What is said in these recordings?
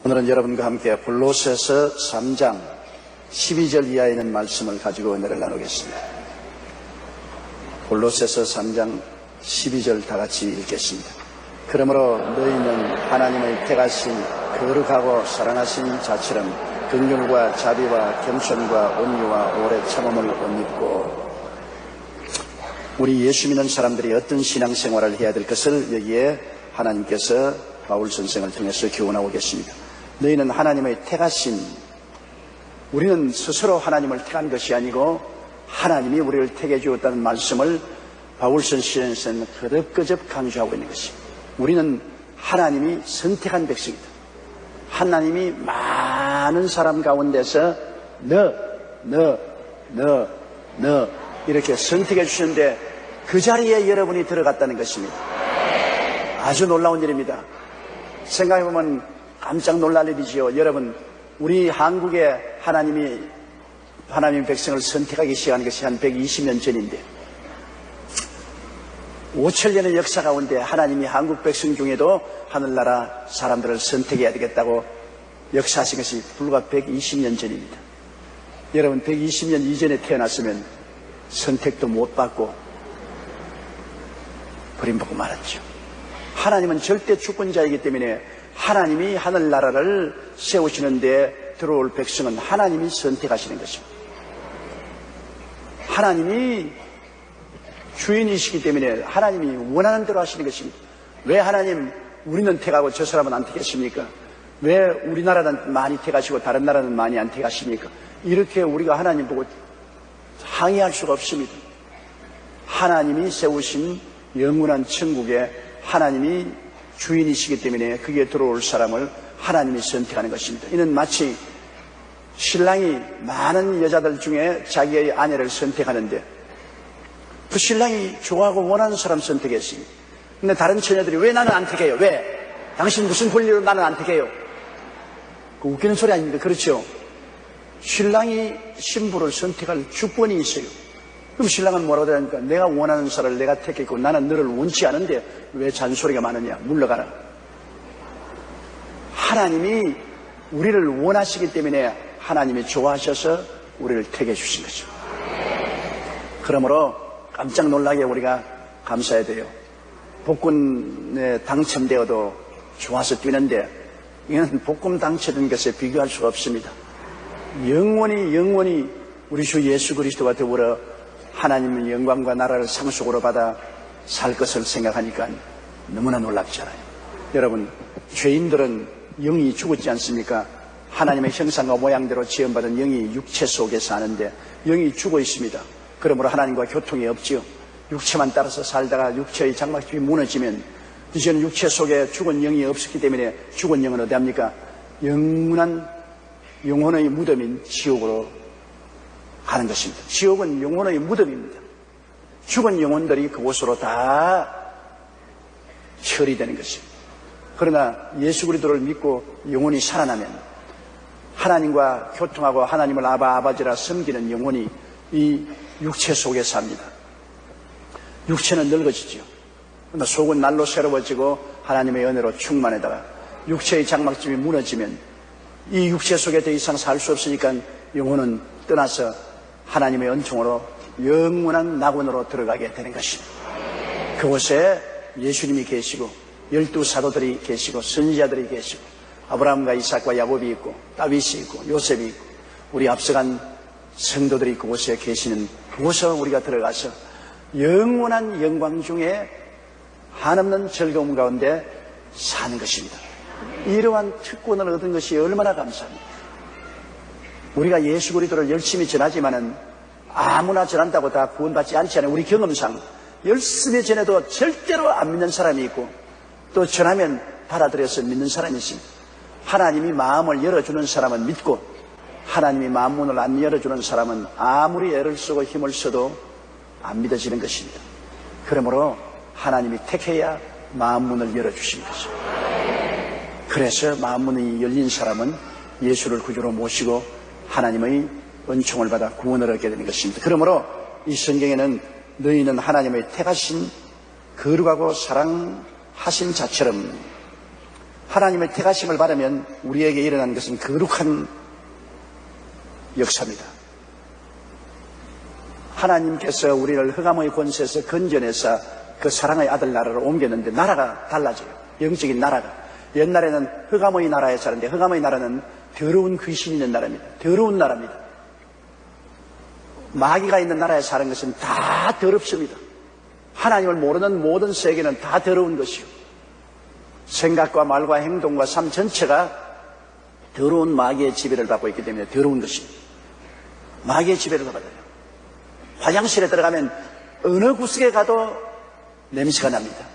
오늘은 여러분과 함께 골로새서 3장 12절 이하에 있는 말씀을 가지고 은혜를 나누겠습니다. 골로새서 3장 12절 다 같이 읽겠습니다. 그러므로 너희는 하나님의 택하신 거룩하고 사랑하신 자처럼 긍휼과 자비와 겸손과 온유와 오래 참음을 옷 입고. 우리 예수 믿는 사람들이 어떤 신앙생활을 해야 될 것을 여기에 하나님께서 바울 선생을 통해서 교훈하고 계십니다. 너희는 하나님의 택하신, 우리는 스스로 하나님을 택한 것이 아니고 하나님이 우리를 택해 주었다는 말씀을 바울 선생은 그득그적 강조하고 있는 것입니다. 우리는 하나님이 선택한 백성이다. 하나님이 많은 사람 가운데서 너 이렇게 선택해 주셨는데 그 자리에 여러분이 들어갔다는 것입니다. 아주 놀라운 일입니다. 생각해보면 깜짝 놀랄 일이지요. 여러분, 우리 한국에 하나님의 백성을 선택하기 시작한 것이 한 120년 전인데 5천년의 역사 가운데 하나님이 한국 백성 중에도 하늘나라 사람들을 선택해야 되겠다고 역사하신 것이 불과 120년 전입니다. 여러분, 120년 이전에 태어났으면 선택도 못 받고 버림받고 말았죠. 하나님은 절대 주권자이기 때문에 하나님이 하늘나라를 세우시는데 들어올 백성은 하나님이 선택하시는 것입니다. 하나님이 주인이시기 때문에 하나님이 원하는 대로 하시는 것입니다. 왜 하나님 우리는 택하고 저 사람은 안 택했습니까? 왜 우리나라는 많이 택하시고 다른 나라는 많이 안 택하십니까? 이렇게 우리가 하나님 보고 항의할 수가 없습니다. 하나님이 세우신 영원한 천국에 하나님이 주인이시기 때문에 거기에 들어올 사람을 하나님이 선택하는 것입니다. 이는 마치 신랑이 많은 여자들 중에 자기의 아내를 선택하는데 그 신랑이 좋아하고 원하는 사람 선택했습니다. 근데 다른 처녀들이 왜 나는 안 택해요? 왜? 당신 무슨 권리로 나는 안 택해요? 그 웃기는 소리 아닙니까? 그렇죠? 신랑이 신부를 선택할 주권이 있어요. 그럼 신랑은 뭐라고 하니까 내가 원하는 사람을 내가 택했고 나는 너를 원치 않은데 왜 잔소리가 많으냐? 물러가라. 하나님이 우리를 원하시기 때문에 하나님이 좋아하셔서 우리를 택해 주신 거죠. 그러므로 깜짝 놀라게 우리가 감사해야 돼요. 복권에 당첨되어도 좋아서 뛰는데 이건 복권 당첨된 것에 비교할 수가 없습니다. 영원히 우리 주 예수 그리스도와 더불어 하나님의 영광과 나라를 상속으로 받아 살 것을 생각하니까 너무나 놀랍잖아요. 여러분, 죄인들은 영이 죽었지 않습니까? 하나님의 형상과 모양대로 지음받은 영이 육체 속에 사는데 영이 죽어 있습니다. 그러므로 하나님과 교통이 없지요. 육체만 따라서 살다가 육체의 장막집이 무너지면 이제는 육체 속에 죽은 영이 없었기 때문에 죽은 영은 어디 합니까? 영원한 영혼의 무덤인 지옥으로 가는 것입니다. 지옥은 영혼의 무덤입니다. 죽은 영혼들이 그곳으로 다 처리되는 것입니다. 그러나 예수 그리스도를 믿고 영혼이 살아나면 하나님과 교통하고 하나님을 아버지라 섬기는 영혼이 이 육체 속에 삽니다. 육체는 늙어지죠. 그러나 속은 날로 새로워지고 하나님의 은혜로 충만해다가 육체의 장막집이 무너지면 이 육체 속에 더 이상 살 수 없으니까 영혼은 떠나서 하나님의 은총으로 영원한 낙원으로 들어가게 되는 것입니다. 그곳에 예수님이 계시고 12사도들이 계시고 선지자들이 계시고 아브라함과 이삭과 야곱이 있고 다윗이 있고 요셉이 있고 우리 앞서간 성도들이 그곳에 계시는 그곳에 우리가 들어가서 영원한 영광 중에 한없는 즐거움 가운데 사는 것입니다. 이러한 특권을 얻은 것이 얼마나 감사합니다. 우리가 예수 그리스도를 열심히 전하지만은 아무나 전한다고 다 구원받지 않잖아요. 우리 경험상 열심히 전해도 절대로 안 믿는 사람이 있고 또 전하면 받아들여서 믿는 사람이 있습니다. 하나님이 마음을 열어주는 사람은 믿고 하나님이 마음문을 안 열어주는 사람은 아무리 애를 쓰고 힘을 써도 안 믿어지는 것입니다. 그러므로 하나님이 택해야 마음문을 열어주신 것입니다. 그래서 마음문이 열린 사람은 예수를 구주로 모시고 하나님의 은총을 받아 구원을 얻게 되는 것입니다. 그러므로 이 성경에는 너희는 하나님의 택하신 거룩하고 사랑하신 자처럼 하나님의 택하심을 받으면 우리에게 일어난 것은 거룩한 역사입니다. 하나님께서 우리를 흑암의 권세에서 건져내서 그 사랑의 아들 나라로 옮겼는데 나라가 달라져요. 영적인 나라가. 옛날에는 흑암의 나라에 사는데 흑암의 나라는 더러운 귀신이 있는 나라입니다. 더러운 나라입니다. 마귀가 있는 나라에 사는 것은 다 더럽습니다. 하나님을 모르는 모든 세계는 다 더러운 것이요. 생각과 말과 행동과 삶 전체가 더러운 마귀의 지배를 받고 있기 때문에 더러운 것입니다. 마귀의 지배를 받아요. 화장실에 들어가면 어느 구석에 가도 냄새가 납니다.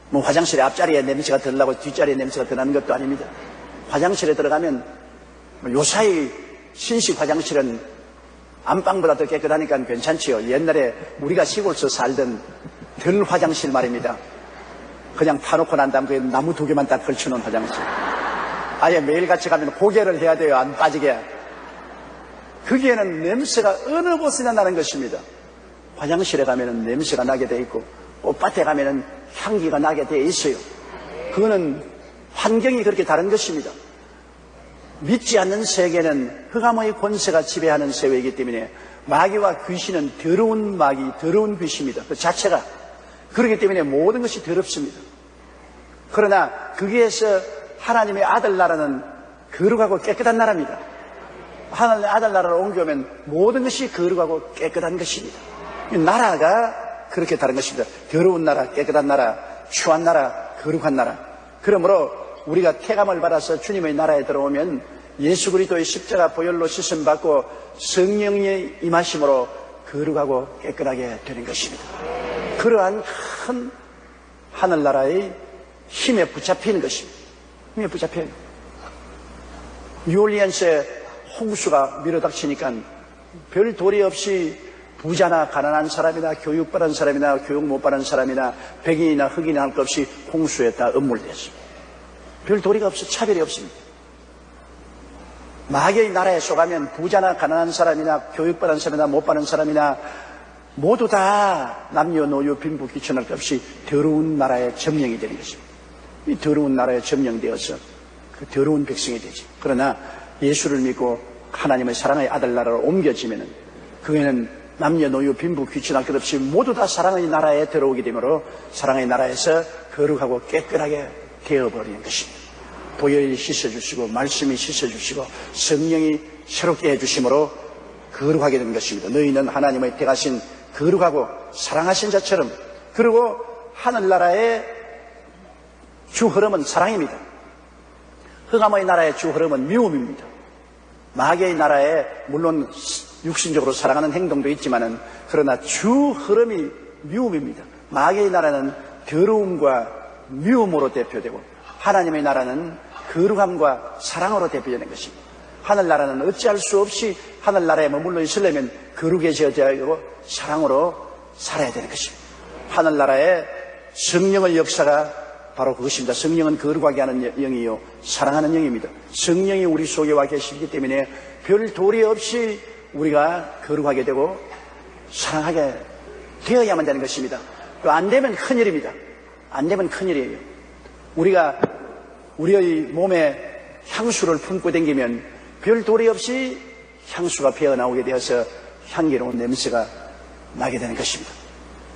뭐 화장실의 앞자리에 냄새가 덜 나고 뒷자리에 냄새가 더 나는 것도 아닙니다. 화장실에 들어가면 요사이 신식 화장실은 안방보다 더 깨끗하니까 괜찮지요. 옛날에 우리가 시골에서 살던 덜 화장실 말입니다. 그냥 타놓고 난 다음 그 나무 2개만 딱 걸쳐놓은 화장실. 아예 매일같이 가면 고개를 해야 돼요. 안 빠지게. 거기에는 냄새가 어느 곳이나 나는 것입니다. 화장실에 가면 냄새가 나게 돼 있고 꽃밭에 가면 향기가 나게 돼 있어요. 그거는 환경이 그렇게 다른 것입니다. 믿지 않는 세계는 흑암의 권세가 지배하는 세계이기 때문에 마귀와 귀신은 더러운 마귀, 더러운 귀신입니다. 그 자체가. 그렇기 때문에 모든 것이 더럽습니다. 그러나 거기에서 하나님의 아들 나라는 거룩하고 깨끗한 나라입니다. 하나님의 아들 나라로 옮겨오면 모든 것이 거룩하고 깨끗한 것입니다. 나라가 그렇게 다른 것입니다. 더러운 나라, 깨끗한 나라, 추한 나라, 거룩한 나라. 그러므로 우리가 택함을 받아서 주님의 나라에 들어오면 예수 그리스도의 십자가 보혈로 씻음 받고 성령의 임하심으로 거룩하고 깨끗하게 되는 것입니다. 그러한 큰 하늘나라의 힘에 붙잡히는 것입니다. 힘에 붙잡혀요. 뉴올리언스에 홍수가 밀어닥치니까 별 도리 없이 부자나 가난한 사람이나 교육받은 사람이나 교육 못 받은 사람이나 백인이나 흑인이나 할 것 없이 홍수에 다 음몰됐습니다. 별 도리가 없어 차별이 없습니다. 마귀의 나라에 속하면 부자나 가난한 사람이나 교육받은 사람이나 못 받은 사람이나 모두 다 남녀노소 빈부 귀천할 것 없이 더러운 나라의 점령이 되는 것입니다. 이 더러운 나라에 점령되어서 그 더러운 백성이 되지. 그러나 예수를 믿고 하나님의 사랑의 아들 나라로 옮겨지면은 그에는 남녀노소 빈부 귀천할 것 없이 모두 다 사랑의 나라에 들어오게 되므로 사랑의 나라에서 거룩하고 깨끗하게 되어버리는 것입니다. 보혈이 씻어주시고 말씀이 씻어주시고 성령이 새롭게 해주심으로 거룩하게 되는 것입니다. 너희는 하나님의 택하신 거룩하고 사랑하신 자처럼. 그리고 하늘나라의 주 흐름은 사랑입니다. 흑암의 나라의 주 흐름은 미움입니다. 마귀의 나라에 물론 육신적으로 사랑하는 행동도 있지만은 그러나 주 흐름이 미움입니다. 마귀의 나라는 더러움과 미움으로 대표되고 하나님의 나라는 거룩함과 사랑으로 대표되는 것입니다. 하늘나라는 어찌할 수 없이 하늘나라에 머물러 있으려면 거룩해져야 하고 사랑으로 살아야 되는 것입니다. 하늘나라의 성령의 역사가 바로 그것입니다. 성령은 거룩하게 하는 영이요 사랑하는 영입니다. 성령이 우리 속에 와 계시기 때문에 별 도리 없이 우리가 거룩하게 되고 사랑하게 되어야만 되는 것입니다. 또 안 되면 큰일입니다. 안 되면 큰일이에요. 우리가 우리의 몸에 향수를 품고 다니면 별 도리 없이 향수가 배어나오게 되어서 향기로운 냄새가 나게 되는 것입니다.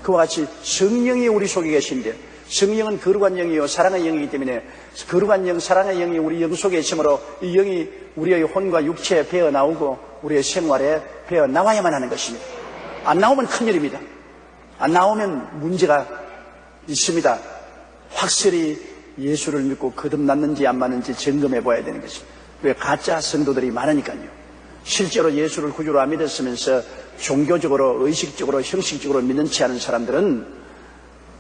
그와 같이 성령이 우리 속에 계신데 성령은 거룩한 영이요 사랑의 영이기 때문에 거룩한 영, 사랑의 영이 우리 영 속에 있으므로 이 영이 우리의 혼과 육체에 배어나오고 우리의 생활에 배어나와야만 하는 것입니다. 안 나오면 큰일입니다. 안 나오면 문제가 있습니다. 확실히 예수를 믿고 거듭났는지 안 맞는지 점검해 봐야 되는 것입니다. 왜 가짜 성도들이 많으니까요. 실제로 예수를 구주로 안 믿었으면서 종교적으로 의식적으로 형식적으로 믿는 체 않은 사람들은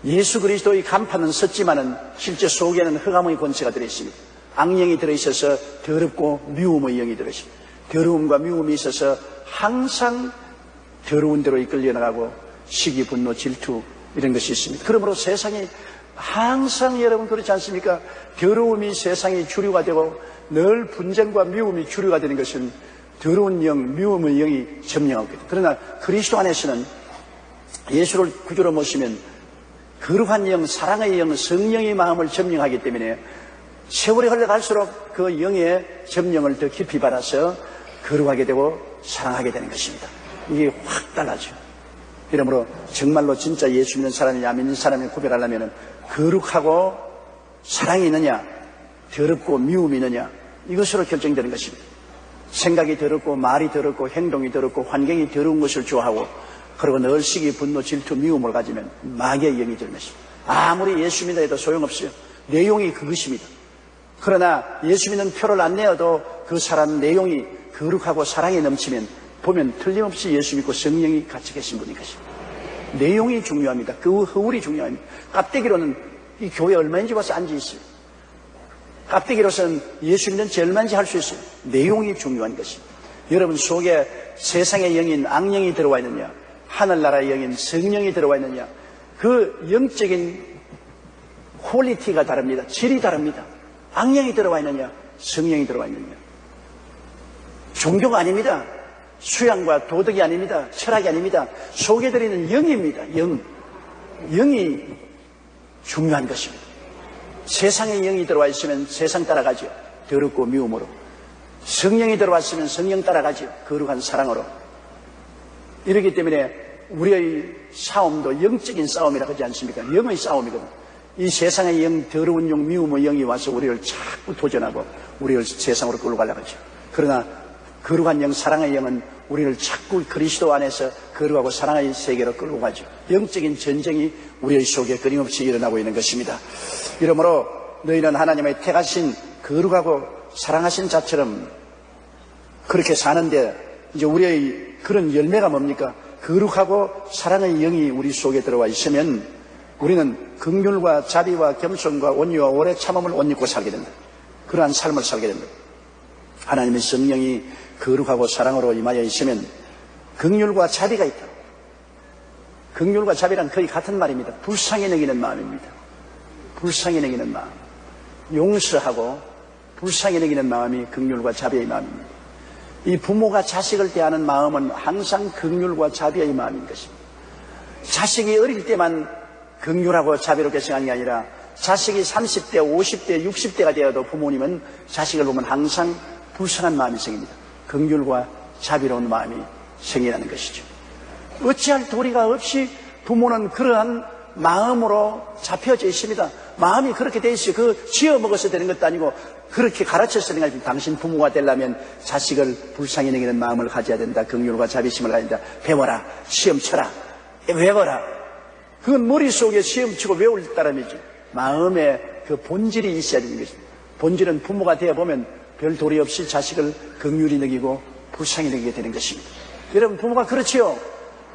예수 그리스도의 간판은 섰지만은 실제 속에는 흑암의 권세가 들어있습니다. 악령이 들어있어서 더럽고 미움의 영이 들어있습니다. 더러움과 미움이 있어서 항상 더러운 대로 이끌려 나가고 시기, 분노, 질투 이런 것이 있습니다. 그러므로 세상이 항상 여러분 그렇지 않습니까? 더러움이 세상의 주류가 되고 늘 분쟁과 미움이 주류가 되는 것은 더러운 영, 미움의 영이 점령하고 있다. 그러나 그리스도 안에서는 예수를 구주로 모시면 거룩한 영, 사랑의 영, 성령의 마음을 점령하기 때문에 세월이 흘러갈수록 그 영의 점령을 더 깊이 받아서 거룩하게 되고 사랑하게 되는 것입니다. 이게 확 달라져요. 이러므로 정말로 진짜 예수 믿는 사람이 안 믿는 사람이 구별하려면 거룩하고 사랑이 있느냐, 더럽고 미움이 있느냐, 이것으로 결정되는 것입니다. 생각이 더럽고 말이 더럽고 행동이 더럽고 환경이 더러운 것을 좋아하고 그리고 늘 시기, 분노, 질투, 미움을 가지면 마귀의 영이 될 것입니다. 아무리 예수 믿어 해도 소용없어요. 내용이 그것입니다. 그러나 예수 믿는 표를 안 내어도 그 사람 내용이 거룩하고 사랑이 넘치면 보면 틀림없이 예수 믿고 성령이 같이 계신 분인 것입니다. 내용이 중요합니다. 그 허울이 중요합니다. 깝대기로는 이 교회 얼마인지 와서 앉아있어요. 깝대기로서는 예수 믿는 지 얼마인지 할 수 있어요. 내용이 중요한 것입니다. 여러분 속에 세상의 영인 악령이 들어와 있느냐, 하늘나라의 영인 성령이 들어와 있느냐, 그 영적인 퀄리티가 다릅니다. 질이 다릅니다. 악령이 들어와 있느냐, 성령이 들어와 있느냐. 종교가 아닙니다. 수양과 도덕이 아닙니다. 철학이 아닙니다. 속에 들어있는 영입니다. 영이 중요한 것입니다. 세상의 영이 들어와 있으면 세상 따라가죠. 더럽고 미움으로. 성령이 들어왔으면 성령 따라가죠. 거룩한 사랑으로. 이렇기 때문에 우리의 싸움도 영적인 싸움이라고 하지 않습니까? 영의 싸움이거든. 이 세상의 영, 더러운 영, 미움의 영이 와서 우리를 자꾸 도전하고 우리를 세상으로 끌고 가려고 하죠. 그러나 거룩한 영, 사랑의 영은 우리를 자꾸 그리스도 안에서 거룩하고 사랑의 세계로 끌고 가죠. 영적인 전쟁이 우리의 속에 끊임없이 일어나고 있는 것입니다. 이러므로 너희는 하나님의 택하신 거룩하고 사랑하신 자처럼 그렇게 사는데 이제 우리의 그런 열매가 뭡니까? 거룩하고 사랑의 영이 우리 속에 들어와 있으면 우리는 긍휼과 자비와 겸손과 온유와 오래 참음을 옷 입고 살게 된다. 그러한 삶을 살게 된다. 하나님의 성령이 거룩하고 사랑으로 임하여 있으면 긍휼과 자비가 있다. 긍휼과 자비란 거의 같은 말입니다. 불쌍히 여기는 마음입니다. 불쌍히 여기는 마음. 용서하고 불쌍히 여기는 마음이 긍휼과 자비의 마음입니다. 이 부모가 자식을 대하는 마음은 항상 긍휼과 자비의 마음인 것입니다. 자식이 어릴 때만 긍휼하고 자비롭게 생각하는 게 아니라 자식이 30대, 50대, 60대가 되어도 부모님은 자식을 보면 항상 불쌍한 마음이 생깁니다. 긍휼과 자비로운 마음이 생기는 것이죠. 어찌할 도리가 없이 부모는 그러한 마음으로 잡혀져 있습니다. 마음이 그렇게 돼 있어요. 그 지어 먹어서 되는 것도 아니고 그렇게 가르쳐서 되는 게 아니고 당신 부모가 되려면 자식을 불쌍히 여기는 마음을 가져야 된다. 긍휼과 자비심을 가져야 된다. 배워라. 시험 쳐라. 외워라. 그건 머릿속에 시험 치고 외울 따름이죠. 마음에 그 본질이 있어야 되는 것입니다. 본질은 부모가 되어보면 별 도리 없이 자식을 긍휼히 여기고 불쌍히 여기게 되는 것입니다. 여러분 부모가 그렇지요.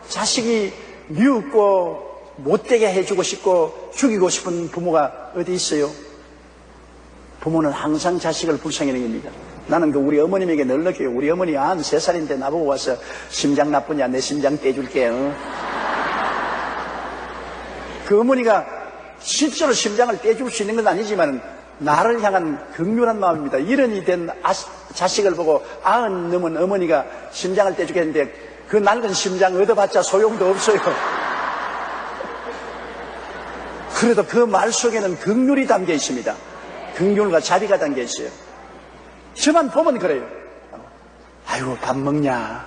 자식이 미웃고 못되게 해주고 싶고 죽이고 싶은 부모가 어디 있어요? 부모는 항상 자식을 불쌍히 여깁니다. 나는 그 우리 어머님에게 늘 느껴요. 우리 어머니 93살인데 나보고 와서 심장 나쁘냐 내 심장 떼줄게. 그 어머니가 실제로 심장을 떼줄 수 있는 건 아니지만 나를 향한 긍휼한 마음입니다. 이른이 된 자식을 보고 90 넘은 어머니가 심장을 떼주겠는데 그 낡은 심장 얻어봤자 소용도 없어요. 그래도 그 말 속에는 긍휼이 담겨 있습니다. 긍휼과 자비가 담겨 있어요. 저만 보면 그래요. 아이고 밥 먹냐?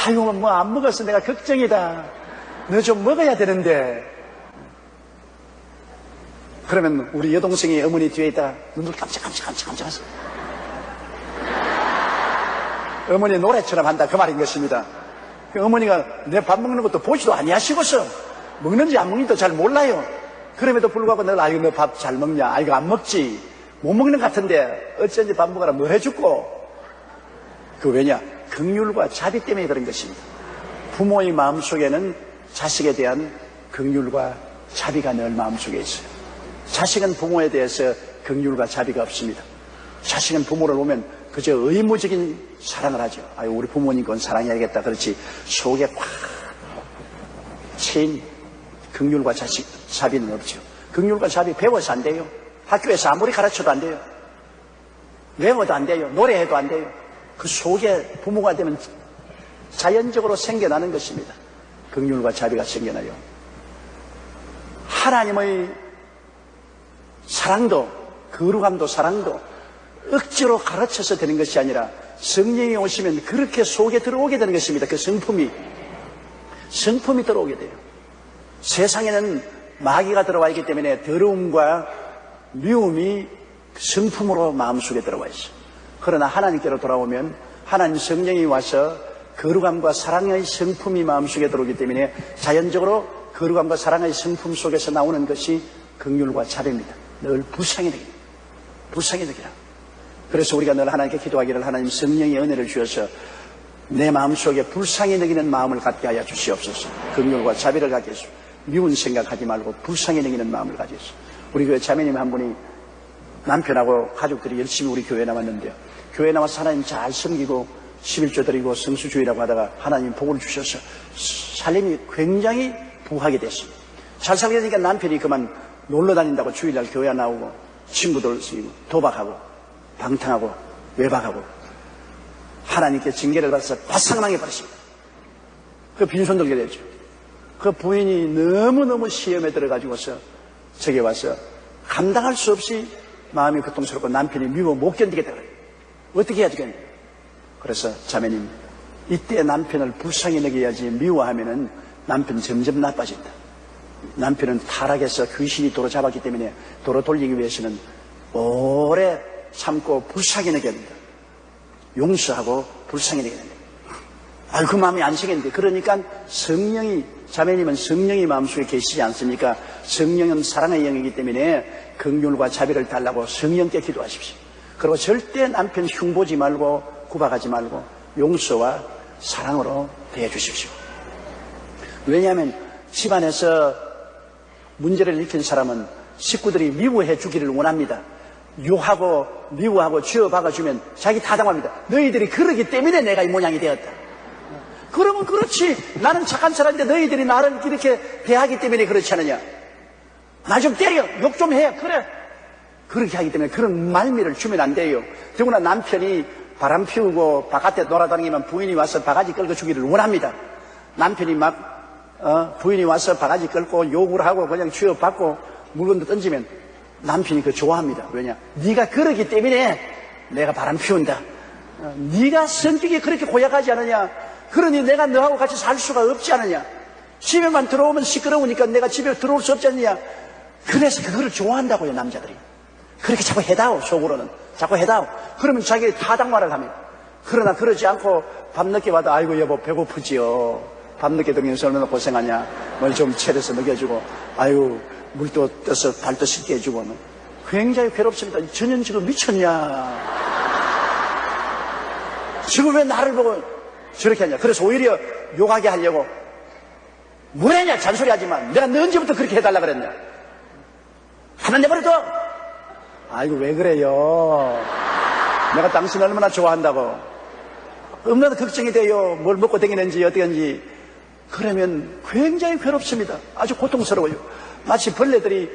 아이고 뭐 안 먹었어 내가 걱정이다. 너 좀 먹어야 되는데. 그러면 우리 여동생이 어머니 뒤에 있다 눈을 깜짝깜짝하면서 어머니 노래처럼 한다 그 말인 것입니다. 그 어머니가 내 밥 먹는 것도 보지도 아니하시고서 먹는지 안 먹는지도 잘 몰라요. 그럼에도 불구하고 너 아이고 너 밥 잘 먹냐? 아이고 안 먹지. 못 먹는 것 같은데 어쩐지 밥 먹으라 뭐 해줄고. 그 왜냐? 긍휼과 자비 때문에 그런 것입니다. 부모의 마음속에는 자식에 대한 긍휼과 자비가 늘 마음속에 있어요. 자식은 부모에 대해서 긍휼과 자비가 없습니다. 자식은 부모를 보면 그저 의무적인 사랑을 하죠. 아유 우리 부모님 건 사랑해야겠다. 그렇지 속에 꽉 채인 긍휼과 자비는 없죠. 긍휼과 자비 배워서 안 돼요. 학교에서 아무리 가르쳐도 안 돼요. 외워도 안 돼요. 노래해도 안 돼요. 그 속에 부모가 되면 자연적으로 생겨나는 것입니다. 긍휼과 자비가 생겨나요. 하나님의 사랑도 거룩함도 사랑도 억지로 가르쳐서 되는 것이 아니라 성령이 오시면 그렇게 속에 들어오게 되는 것입니다. 그 성품이 들어오게 돼요. 세상에는 마귀가 들어와 있기 때문에 더러움과 미움이 성품으로 마음속에 들어와 있어요. 그러나 하나님께로 돌아오면 하나님 성령이 와서 거룩함과 사랑의 성품이 마음속에 들어오기 때문에 자연적으로 거룩함과 사랑의 성품 속에서 나오는 것이 긍휼과 자비입니다. 늘 불쌍히 여기라. 그래서 우리가 늘 하나님께 기도하기를 하나님 성령의 은혜를 주셔서 내 마음속에 불쌍히 여기는 마음을 갖게 하여 주시옵소서. 긍휼과 자비를 갖게 해주시옵소서. 미운 생각하지 말고 불쌍히 여기는 마음을 가지시옵소서. 우리 교회 자매님 한 분이 남편하고 가족들이 열심히 우리 교회에 나왔는데요. 교회에 나와서 하나님 잘 섬기고 11조 드리고 성수주의라고 하다가 하나님 복을 주셔서 삶이 굉장히 부하게 됐습니다. 잘 살게 되니까 남편이 그만 놀러 다닌다고 주일날 교회 나오고 친구들 도박하고 방탕하고 외박하고 하나님께 징계를 받아서 바싹망해 버렸습니다. 그 빈손 들게 됐죠. 그 부인이 너무너무 시험에 들어가지고서 저기 와서 감당할 수 없이 마음이 고통스럽고 남편이 미워 못 견디겠다. 어떻게 해야 되겠냐. 그래서 자매님, 이때 남편을 불쌍히 여겨야지 미워하면은 남편 점점 나빠진다. 남편은 타락해서 귀신이 도로 잡았기 때문에 도로 돌리기 위해서는 오래 참고 불쌍히 여겨야 된다. 용서하고 불쌍히 여겨야 된다. 그 마음이 안 생겼는데, 그러니까 성령이, 자매님은 성령이 마음속에 계시지 않습니까? 성령은 사랑의 영이기 때문에 긍휼과 자비를 달라고 성령께 기도하십시오. 그리고 절대 남편 흉보지 말고 구박하지 말고 용서와 사랑으로 대해주십시오. 왜냐하면 집안에서 문제를 일으킨 사람은 식구들이 미워해 주기를 원합니다. 욕하고 미워하고 쥐어박아주면 자기 타당합니다. 너희들이 그러기 때문에 내가 이 모양이 되었다. 그러면 그렇지. 나는 착한 사람인데 너희들이 나를 이렇게 대하기 때문에 그렇지 않느냐. 나 좀 때려. 욕 좀 해. 그래. 그렇게 하기 때문에 그런 말미를 주면 안 돼요. 더구나 남편이 바람 피우고 바깥에 놀아다니면 부인이 와서 바가지 끌고 주기를 원합니다. 남편이 부인이 와서 바가지 끌고 욕을 하고 그냥 쥐어받고 물건도 던지면 남편이 그거 좋아합니다. 왜냐? 네가 그러기 때문에 내가 바람 피운다. 네가 성격이 그렇게 고약하지 않느냐. 그러니 내가 너하고 같이 살 수가 없지 않느냐. 집에만 들어오면 시끄러우니까 내가 집에 들어올 수 없지 않느냐. 그래서 그거를 좋아한다고요, 남자들이. 그렇게 자꾸 해다오, 속으로는. 자꾸 해다오. 그러면 자기 타당말을 합니다. 그러나 그러지 않고 밤늦게 와도 아이고 여보 배고프지요. 밤늦게 들으면서 얼마나 고생하냐. 뭘 좀 차려서 먹여주고 아이고 물도 떠서 발도 씻게 해주고 굉장히 괴롭습니다. 저년 지금 미쳤냐. 지금 왜 나를 보고 저렇게 하냐. 그래서 오히려 욕하게 하려고 뭐랬냐 잔소리하지만 내가 너 언제부터 그렇게 해달라 그랬냐. 하나 내버려둬. 아이고 왜 그래요. 내가 당신 얼마나 좋아한다고. 얼마나 걱정이 돼요. 뭘 먹고 다니는지 어떻게 하는지. 그러면 굉장히 괴롭습니다. 아주 고통스러워요. 마치 벌레들이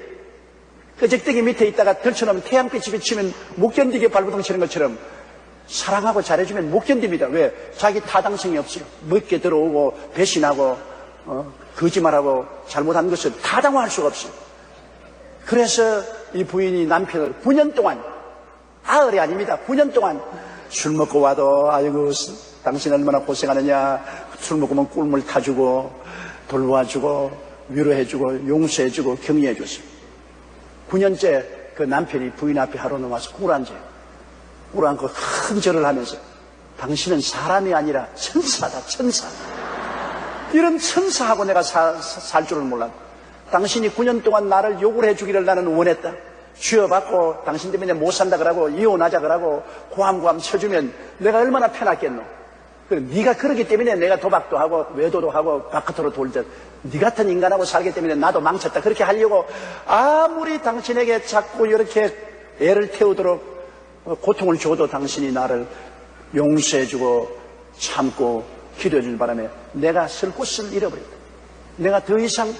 끄적대기 밑에 있다가 들쳐놓으면 태양빛이 비치면 못 견디게 발버둥 치는 것처럼 사랑하고 잘해주면 못 견딥니다. 왜? 자기 타당성이 없어요. 먹게 들어오고 배신하고 거짓말하고 잘못한 것을 타당화할 수가 없어요. 그래서 이 부인이 남편을 9년 동안 아흘이 아닙니다. 9년 동안 술 먹고 와도 아이고 당신 얼마나 고생하느냐. 술 먹으면 꿀물 타주고 돌봐주고 위로해주고 용서해주고 격려해줬어요. 9년째 그 남편이 부인 앞에 하루는 와서 꿀 앉아요. 꿀 앉고 큰 절을 하면서 당신은 사람이 아니라 천사다. 천사. 이런 천사하고 내가 살 줄은 몰랐다. 당신이 9년 동안 나를 욕을 해주기를 나는 원했다. 쥐어받고 당신 때문에 못 산다 그러고 이혼하자 그러고 고함고함 쳐주면 내가 얼마나 편했겠노. 네가 그러기 때문에 내가 도박도 하고 외도도 하고 바깥으로 돌듯 네 같은 인간하고 살기 때문에 나도 망쳤다. 그렇게 하려고 아무리 당신에게 자꾸 이렇게 애를 태우도록 고통을 줘도 당신이 나를 용서해주고 참고 기도해주는 바람에 내가 쓸 곳을 잃어버렸다. 내가 더 이상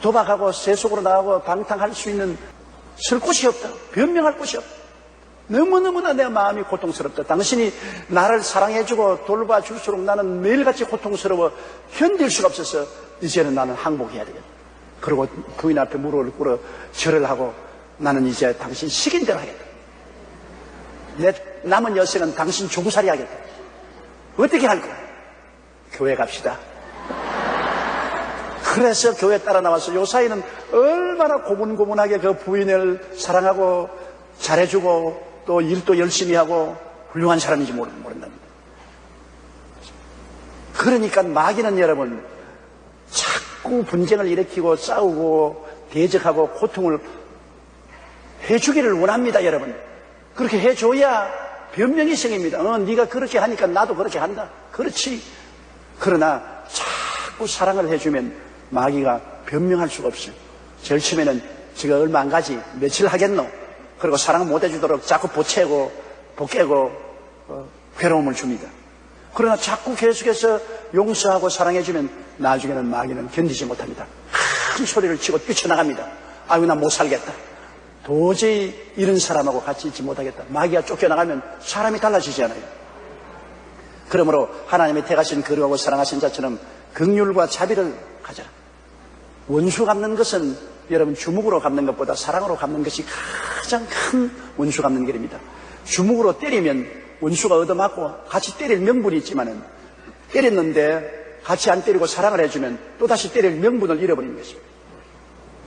도박하고 세속으로 나가고 방탕할 수 있는 쓸 곳이 없다. 변명할 곳이 없다. 너무너무나 내 마음이 고통스럽다. 당신이 나를 사랑해주고 돌봐줄수록 나는 매일같이 고통스러워 견딜 수가 없어서 이제는 나는 항복해야 되겠다. 그리고 부인 앞에 무릎을 꿇어 절을 하고 나는 이제 당신 시킨 대로 하겠다. 내 남은 여생은 당신 조구살이 하겠다. 어떻게 할 거야? 교회 갑시다. 그래서 교회 따라 나와서 요 사이는 얼마나 고분고분하게 그 부인을 사랑하고 잘해주고 또 일도 열심히 하고 훌륭한 사람인지 모른답니다. 그러니까 마귀는 여러분 자꾸 분쟁을 일으키고 싸우고 대적하고 고통을 해주기를 원합니다. 여러분 그렇게 해줘야 변명이 생깁니다. 네가 그렇게 하니까 나도 그렇게 한다. 그렇지. 그러나 자꾸 사랑을 해주면 마귀가 변명할 수가 없어요. 제일 처음에는 제가 얼마 안 가지 며칠 하겠노. 그리고 사랑을 못 해주도록 자꾸 보채고 복깨고 괴로움을 줍니다. 그러나 자꾸 계속해서 용서하고 사랑해주면 나중에는 마귀는 견디지 못합니다. 큰 소리를 치고 뛰쳐나갑니다. 아유 나 못 살겠다. 도저히 이런 사람하고 같이 있지 못하겠다. 마귀가 쫓겨나가면 사람이 달라지잖아요. 그러므로 하나님이 택하신 거룩하고 사랑하신 자처럼 긍휼과 자비를 가져라. 원수 갚는 것은 여러분 주먹으로 갚는 것보다 사랑으로 갚는 것이 가장 큰 원수 갚는 길입니다. 주먹으로 때리면 원수가 얻어맞고 같이 때릴 명분이 있지만은 때렸는데 같이 안 때리고 사랑을 해주면 또다시 때릴 명분을 잃어버리는 것입니다.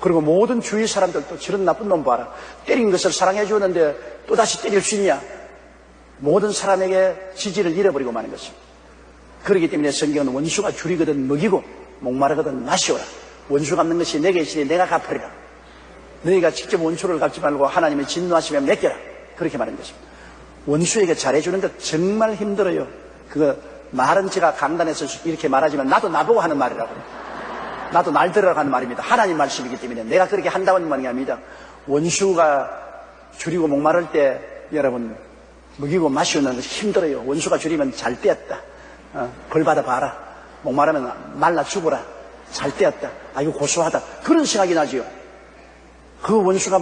그리고 모든 주위 사람들도 저런 나쁜 놈 봐라. 때린 것을 사랑해 주었는데 또다시 때릴 수 있냐. 모든 사람에게 지지를 잃어버리고 마는 것입니다. 그렇기 때문에 성경은 원수가 줄이거든 먹이고 목마르거든 마시오라. 원수 갚는 것이 내게 있으니 내가 갚으리라. 너희가 직접 원수를 갚지 말고 하나님의 진노하시면 맡겨라. 그렇게 말하는 것입니다. 원수에게 잘해주는 것 정말 힘들어요. 그거 말은 제가 강단에서 이렇게 말하지만 나도 나보고 하는 말이라고요. 나도 날 들으라고 하는 말입니다. 하나님 말씀이기 때문에 내가 그렇게 한다는 말이 아닙니다. 원수가 줄이고 목마를 때 여러분 먹이고 마시는 것이 힘들어요. 원수가 줄이면 잘 떼었다. 벌 받아 봐라. 목마르면 말라 죽어라. 잘 떼었다. 아 이거 고소하다. 그런 생각이 나지요. 그 원수가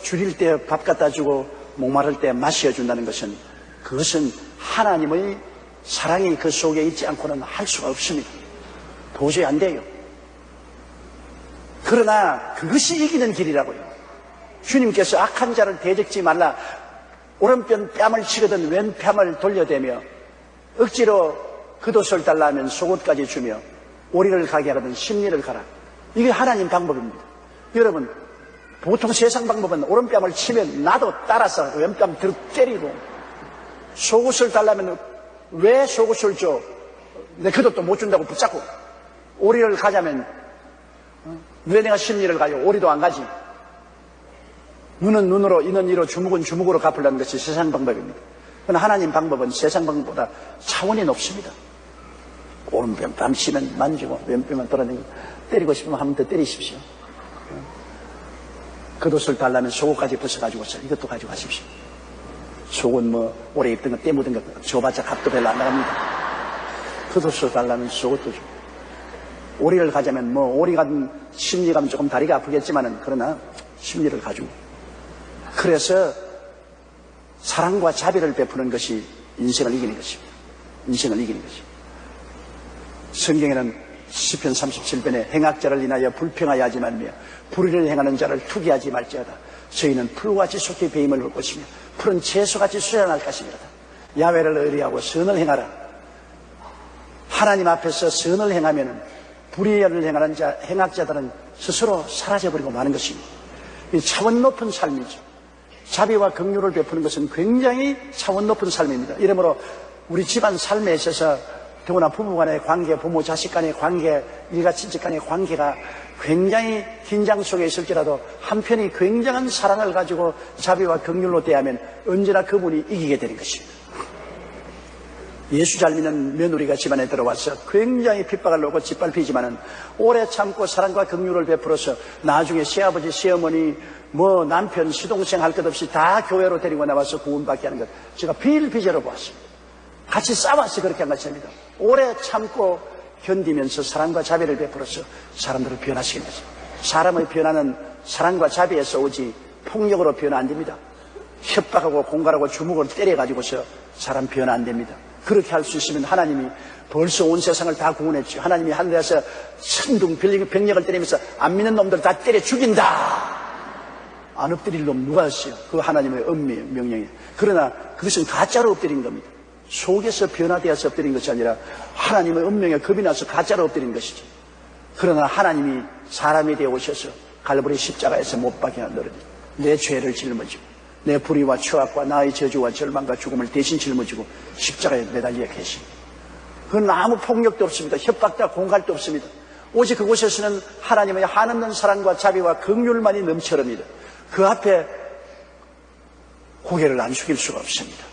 줄일 때 밥 갖다 주고 목마를 때 마셔준다는 것은 그것은 하나님의 사랑이 그 속에 있지 않고는 할 수가 없습니다. 도저히 안 돼요. 그러나 그것이 이기는 길이라고요. 주님께서 악한 자를 대적지 말라. 오른편 뺨을 치거든 왼뺨을 돌려대며 억지로 겉옷을 달라 하면 속옷까지 주며 오리를 가게 하거든 심리를 가라. 이게 하나님 방법입니다. 여러분 보통 세상 방법은 오른뺨을 치면 나도 따라서 왼뺨 들어 때리고 속옷을 달라면 왜 속옷을 줘? 내 겉옷도 못 준다고 붙잡고 오리를 가자면 왜 내가 심리를 가요? 오리도 안 가지. 눈은 눈으로 이는 이로 주먹은 주먹으로 갚으려는 것이 세상 방법입니다. 그러나 하나님 방법은 세상 방법보다 차원이 높습니다. 오른편 뺨 치면 만지고 왼편만 돌아다니고 때리고 싶으면 한 번 더 때리십시오. 겉옷을 달라면 속옷까지 벗어가지고서 이것도 가지고 가십시오. 속은 오래 입던 거 때묻은 거 줘봤자 값도 별로 안 나갑니다. 겉옷을 달라면 속옷도 줘. 오리를 가자면 오리가 심리가 조금 다리가 아프겠지만은 그러나 심리를 가지고 그래서 사랑과 자비를 베푸는 것이 인생을 이기는 것입니다. 인생을 이기는 것입니다. 성경에는 시편 37편에 행악자를 인하여 불평하여 하지 말며 불의를 행하는 자를 투기하지 말지어다. 저희는 풀같이 속히 배임을 올 것이며 푸른 채소같이 수양할 것이니라. 야훼를 의리하고 선을 행하라. 하나님 앞에서 선을 행하면 불의를 행하는 자, 행악자들은 스스로 사라져버리고 마는 것입니다. 이 차원 높은 삶이죠. 자비와 긍휼을 베푸는 것은 굉장히 차원 높은 삶입니다. 이러므로 우리 집안 삶에 있어서 더구나 부부 간의 관계, 부모 자식 간의 관계, 일가 친척 간의 관계가 굉장히 긴장 속에 있을지라도 한편이 굉장한 사랑을 가지고 자비와 긍휼로 대하면 언제나 그분이 이기게 되는 것입니다. 예수 잘 믿는 며느리가 집안에 들어와서 굉장히 핍박을 놓고 짓밟히지만은 오래 참고 사랑과 긍휼을 베풀어서 나중에 시아버지, 시어머니, 남편, 시동생 할 것 없이 다 교회로 데리고 나와서 구원받게 하는 것 제가 비일비재로 보았습니다. 같이 싸워서 그렇게 한 것입니다. 오래 참고 견디면서 사랑과 자비를 베풀어서 사람들을 변화시키는 것입니다. 사람의 변화는 사랑과 자비에서 오지 폭력으로 변화 안 됩니다. 협박하고 공갈하고 주먹으로 때려가지고서 사람 변화 안 됩니다. 그렇게 할 수 있으면 하나님이 벌써 온 세상을 다 구원했죠. 하나님이 하늘에서 천둥 병력을 때리면서 안 믿는 놈들 다 때려 죽인다. 안 엎드릴 놈 누가 있어요? 그 하나님의 명령이에요. 그러나 그것은 가짜로 엎드린 겁니다. 속에서 변화되어서 엎드린 것이 아니라 하나님의 운명에 겁이 나서 가짜로 엎드린 것이죠. 그러나 하나님이 사람이 되어 오셔서 갈보리 십자가에서 못 박혀 너를 내 죄를 짊어지고 내 불의와 추악과 나의 저주와 절망과 죽음을 대신 짊어지고 십자가에 매달려 계십니다. 그건 아무 폭력도 없습니다. 협박도 공갈도 없습니다. 오직 그곳에서는 하나님의 한없는 사랑과 자비와 긍휼만이 넘쳐납니다. 그 앞에 고개를 안 숙일 수가 없습니다.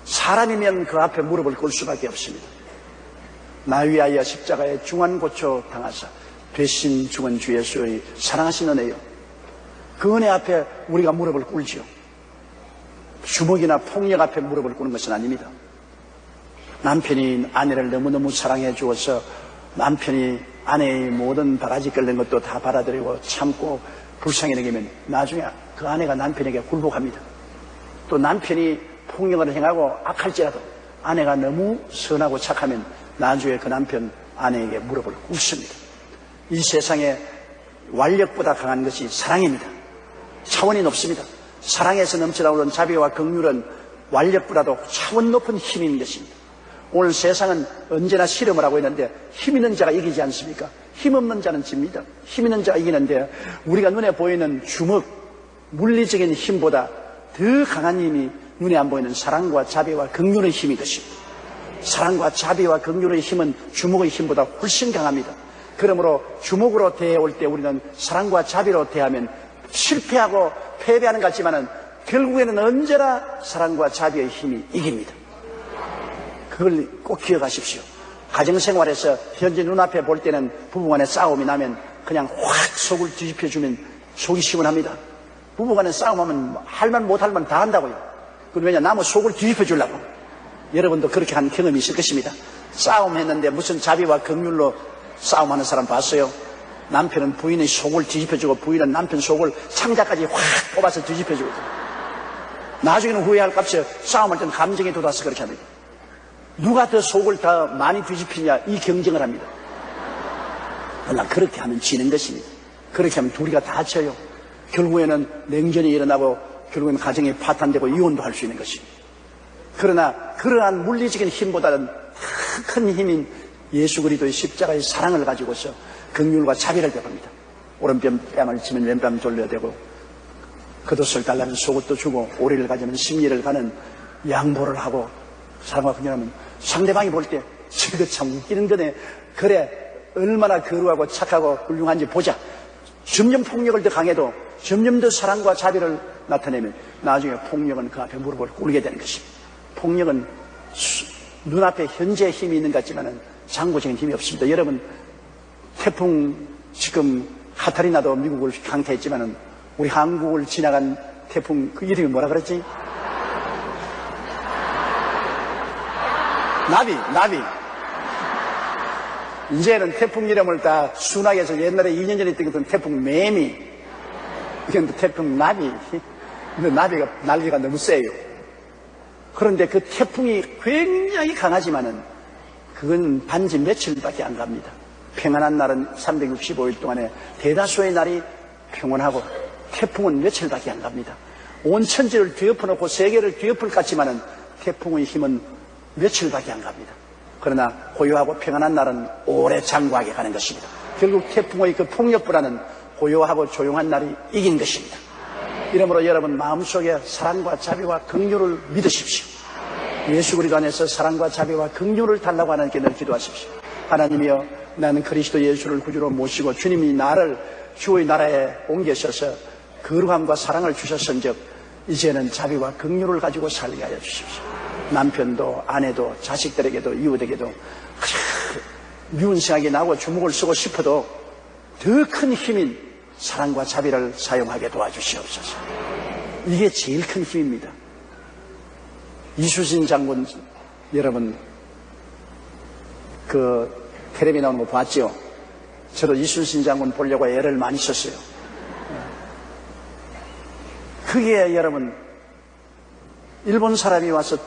사람이면 그 앞에 무릎을 꿇을 수밖에 없습니다. 나 위하여 십자가에 중환고초 당하사 되신 죽은 주 예수의 사랑하신 은혜요, 그 은혜 앞에 우리가 무릎을 꿇지요. 주먹이나 폭력 앞에 무릎을 꿇는 것은 아닙니다. 남편이 아내를 너무너무 사랑해 주어서 남편이 아내의 모든 바가지 끓는 것도 다 받아들이고 참고 불쌍히 여기면 나중에 그 아내가 남편에게 굴복합니다. 또 남편이 폭력을 행하고 악할지라도 아내가 너무 선하고 착하면 나중에 그 남편 아내에게 무릎을 꿇습니다. 이 세상에 완력보다 강한 것이 사랑입니다. 차원이 높습니다. 사랑에서 넘쳐나오는 자비와 긍휼은 완력보다도 차원 높은 힘인 것입니다. 오늘 세상은 언제나 실험을 하고 있는데 힘 있는 자가 이기지 않습니까? 힘 없는 자는 집니다. 힘 있는 자가 이기는데 우리가 눈에 보이는 주먹, 물리적인 힘보다 더 강한 힘이 눈에 안 보이는 사랑과 자비와 긍휼의 힘인 것입니다. 사랑과 자비와 긍휼의 힘은 주먹의 힘보다 훨씬 강합니다. 그러므로 주먹으로 대해올 때 우리는 사랑과 자비로 대하면 실패하고 패배하는 것 같지만은 결국에는 언제나 사랑과 자비의 힘이 이깁니다. 그걸 꼭 기억하십시오. 가정생활에서 현재 눈앞에 볼 때는 부부간에 싸움이 나면 그냥 확 속을 뒤집혀주면 속이 시원합니다. 부부간에 싸움하면 할만 못할만 다 한다고요. 그럼 왜냐? 남의 속을 뒤집혀주려고. 여러분도 그렇게 한 경험이 있을 것입니다. 싸움했는데 무슨 자비와 긍휼로 싸움하는 사람 봤어요? 남편은 부인의 속을 뒤집혀주고 부인은 남편 속을 창자까지 확 뽑아서 뒤집혀주고, 나중에는 후회할 값에 싸움할 때는 감정이 돋아서 그렇게 합니다. 누가 더 속을 더 많이 뒤집히냐, 이 경쟁을 합니다. 그러나 그렇게 하면 지는 것입니다. 그렇게 하면 둘이가 다쳐요. 결국에는 냉전이 일어나고 결국에는 가정이 파탄되고 이혼도 할 수 있는 것입니다. 그러나 그러한 물리적인 힘보다는 큰 힘인 예수 그리스도의 십자가의 사랑을 가지고서 긍휼과 자비를 베풉니다. 오른편 뺨을 치면 왼뺨 돌려대고 겉옷을 달라면 속옷도 주고 오리를 가지면 심리를 가는 양보를 하고 사랑과 긍휼하면 상대방이 볼 때 저거 참 웃기는 거네, 그래 얼마나 거룩하고 착하고 훌륭한지 보자. 점점 폭력을 더 강해도 점점 더 사랑과 자비를 나타내면 나중에 폭력은 그 앞에 무릎을 꿇게 되는 것입니다. 폭력은 눈앞에 현재 힘이 있는 것 같지만 장구적인 힘이 없습니다. 여러분, 태풍 지금 카타리나도 미국을 강타했지만 우리 한국을 지나간 태풍 그 이름이 뭐라 그랬지? 나비. 이제는 태풍 이름을 다 순하게해서 옛날에 2년 전에 있던 태풍 매미, 이건 태풍 나비. 근데 나비가 날개가 너무 세요. 그런데 그 태풍이 굉장히 강하지만은 그건 단지 며칠밖에 안 갑니다. 평안한 날은 365일 동안에 대다수의 날이 평온하고 태풍은 며칠밖에 안 갑니다. 온 천지를 뒤엎어놓고 세계를 뒤엎을 것 같지만은 태풍의 힘은 며칠밖에 안 갑니다. 그러나 고요하고 평안한 날은 오래 장구하게 가는 것입니다. 결국 태풍의 그 폭력보다는 고요하고 조용한 날이 이긴 것입니다. 이러므로 여러분 마음속에 사랑과 자비와 긍휼을 믿으십시오. 예수 그리스도 안에서 사랑과 자비와 긍휼을 달라고 하나님께 늘 기도하십시오. 하나님이여, 나는 그리스도 예수를 구주로 모시고 주님이 나를 주의 나라에 옮기셔서 거룩함과 사랑을 주셨은즉 이제는 자비와 긍휼을 가지고 살게 하여 주십시오. 남편도 아내도 자식들에게도 이웃에게도 미운 생각이 나고 주먹을 쓰고 싶어도 더 큰 힘인 사랑과 자비를 사용하게 도와주시옵소서. 이게 제일 큰 힘입니다. 이수진 장군, 여러분 그 텔레비 나오는 거 봤죠? 저도 이수진 장군 보려고 애를 많이 썼어요. 그게 여러분 일본 사람이 와서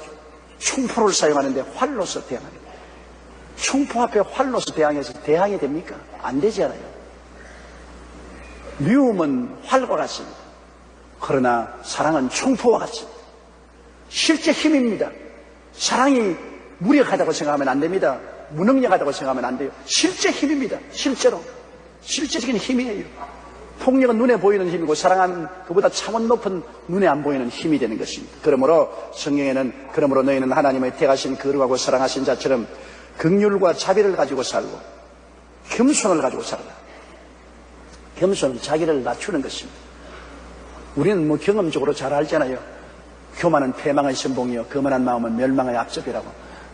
총포를 사용하는데 활로서 대항합니다. 총포 앞에 활로서 대항해서 대항이 됩니까? 안 되지 않아요. 미움은 활과 같습니다. 그러나 사랑은 총포와 같습니다. 실제 힘입니다. 사랑이 무력하다고 생각하면 안 됩니다. 무능력하다고 생각하면 안 돼요. 실제 힘입니다. 실제로. 실제적인 힘이에요. 폭력은 눈에 보이는 힘이고 사랑은 그보다 차원 높은 눈에 안 보이는 힘이 되는 것입니다. 그러므로 성경에는 그러므로 너희는 하나님의 택하신 거룩하고 사랑하신 자처럼 긍휼과 자비를 가지고 살고 겸손을 가지고 살아라. 겸손은 자기를 낮추는 것입니다. 우리는 경험적으로 잘 알잖아요. 교만은 패망의 선봉이요 거만한 마음은 멸망의 앞접이라고.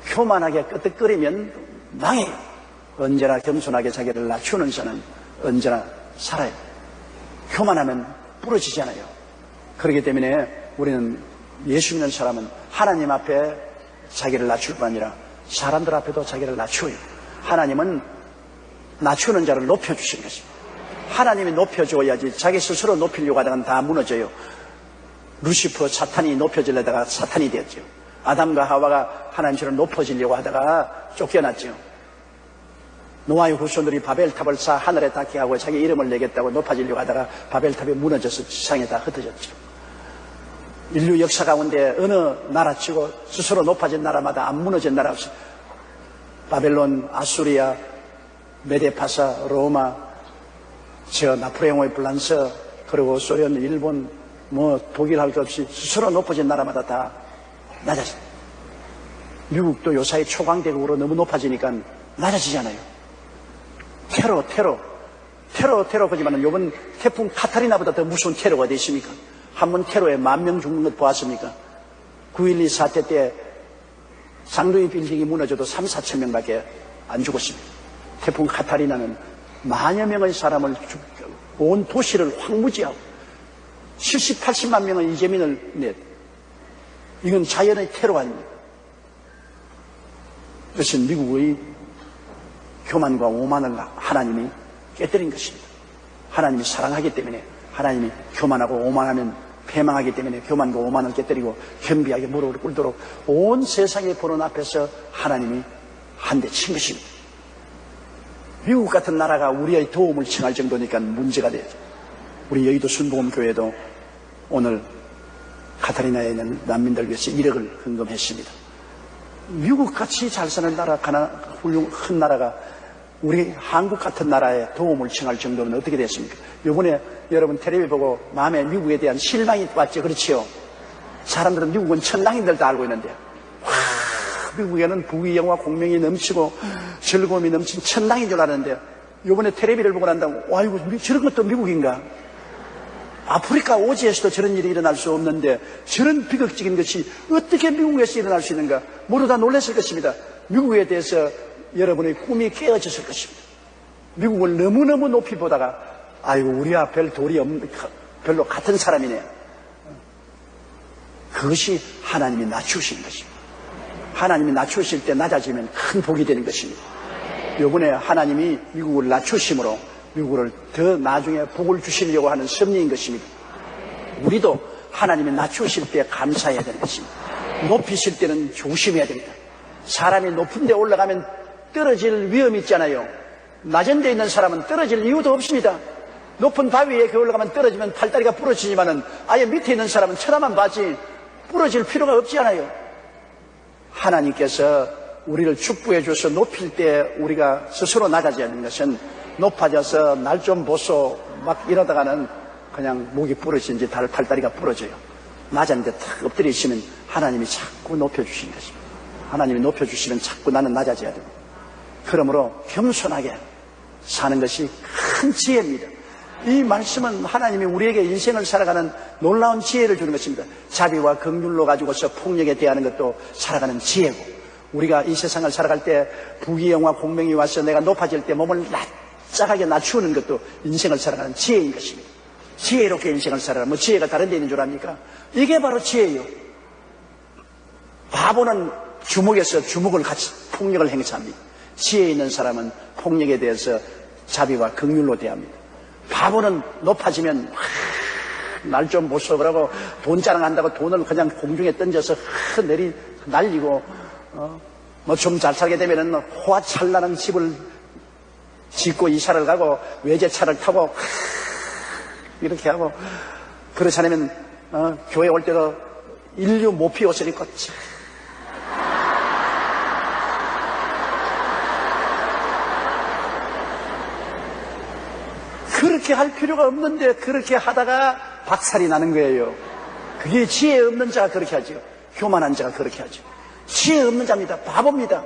교만하게 끄떡거리면 망해요. 언제나 겸손하게 자기를 낮추는 자는 언제나 살아요. 교만하면 부러지잖아요. 그렇기 때문에 우리는 예수 믿는 사람은 하나님 앞에 자기를 낮출 뿐 아니라 사람들 앞에도 자기를 낮추어요. 하나님은 낮추는 자를 높여주시는 것입니다. 하나님이 높여줘야지 자기 스스로 높이려고 하다가는 다 무너져요. 루시퍼 사탄이 높여지려다가 사탄이 되었죠. 아담과 하와가 하나님처럼 높아지려고 하다가 쫓겨났죠. 노아의 후손들이 바벨탑을 쌓아 하늘에 닿게 하고 자기 이름을 내겠다고 높아지려고 하다가 바벨탑이 무너져서 지상에 다 흩어졌죠. 인류 역사 가운데 어느 나라치고 스스로 높아진 나라마다 안 무너진 나라 없이 바벨론, 아수리아, 메데파사, 로마, 나폴레옹의 프랑스, 그리고 소련, 일본, 독일 할 것 없이 스스로 높아진 나라마다 다 낮아집니다. 미국도 요사이 초강대국으로 너무 높아지니까 낮아지잖아요. 테러 거지만은 요번 태풍 카타리나보다 더 무서운 테러가 어디 있습니까? 한 번 테러에 10,000명 죽는 것 보았습니까? 9.12 사태 때 쌍둥이 빌딩이 무너져도 3,000~4,000 명밖에 안 죽었습니다. 태풍 카타리나는 만여 명의 사람을 온 도시를 황무지하고 70~80만 명의 이재민을 냈. 이건 자연의 테러가 아닙니다. 그것은 미국의 교만과 오만을 하나님이 깨뜨린 것입니다. 하나님이 사랑하기 때문에 하나님이 교만하고 오만하면 패망하기 때문에 교만과 오만을 깨뜨리고 겸비하게 무릎을 꿇도록 온 세상의 보는 앞에서 하나님이 한 대 친 것입니다. 미국 같은 나라가 우리의 도움을 청할 정도니까 문제가 되죠. 우리 여의도 순복음교회도 오늘 카타리나에 있는 난민들 위해서 1억을 헌금했습니다. 미국같이 잘 사는 나라, 큰 나라가 우리 한국 같은 나라에 도움을 청할 정도면 어떻게 됐습니까? 이번에 여러분 텔레비 보고 마음에 미국에 대한 실망이 왔죠. 그렇지요? 사람들은 미국은 천당인들 다 알고 있는데 미국에는 부귀영화 공명이 넘치고 즐거움이 넘친 천당인 줄 아는데 이번에 텔레비를 보고 난다고 와 이거 저런 것도 미국인가? 아프리카 오지에서도 저런 일이 일어날 수 없는데 저런 비극적인 것이 어떻게 미국에서 일어날 수 있는가? 모두 다 놀랐을 것입니다. 미국에 대해서 여러분의 꿈이 깨어졌을 것입니다. 미국을 너무너무 높이 보다가 아이고 우리와 별로 같은 사람이네. 그것이 하나님이 낮추신 것입니다. 하나님이 낮추실 때 낮아지면 큰 복이 되는 것입니다. 이번에 하나님이 미국을 낮추심으로 미국을 더 나중에 복을 주시려고 하는 섭리인 것입니다. 우리도 하나님이 낮추실 때 감사해야 되는 것입니다. 높이실 때는 조심해야 됩니다. 사람이 높은 데 올라가면 떨어질 위험이 있잖아요. 낮은 데 있는 사람은 떨어질 이유도 없습니다. 높은 바위에 올라가면 떨어지면 팔다리가 부러지지만은 아예 밑에 있는 사람은 쳐다만 봐지 부러질 필요가 없지 않아요. 하나님께서 우리를 축복해 줘서 높일 때 우리가 스스로 나가지 않는 것은 높아져서 날 좀 보소 막 이러다가는 그냥 목이 부러지는지 팔다리가 부러져요. 낮았는데 탁 엎드려 있으면 하나님이 자꾸 높여주시는 것입니다. 하나님이 높여주시면 자꾸 나는 낮아져야 됩니다. 그러므로 겸손하게 사는 것이 큰 지혜입니다. 이 말씀은 하나님이 우리에게 인생을 살아가는 놀라운 지혜를 주는 것입니다. 자비와 긍휼로 가지고서 폭력에 대하는 것도 살아가는 지혜고, 우리가 이 세상을 살아갈 때 부귀영화 공명이 와서 내가 높아질 때 몸을 납작하게 낮추는 것도 인생을 살아가는 지혜인 것입니다. 지혜롭게 인생을 살아라. 뭐 지혜가 다른 데 있는 줄 압니까? 이게 바로 지혜예요. 바보는 주먹에서 주먹을 같이 폭력을 행사합니다. 지혜 있는 사람은 폭력에 대해서 자비와 긍휼로 대합니다. 바보는 높아지면 날 좀 보소 그러고 돈 자랑한다고 돈을 그냥 공중에 던져서 날리고 뭐 좀 잘 살게 되면은 호화찬란한 집을 짓고 이사를 가고 외제차를 타고 이렇게 하고 그렇지 않으면 교회 올 때도 인류 모피 옷을 입고 그렇게 할 필요가 없는데 그렇게 하다가 박살이 나는 거예요. 그게 지혜 없는 자가 그렇게 하죠. 교만한 자가 그렇게 하죠. 지혜 없는 자입니다. 바보입니다.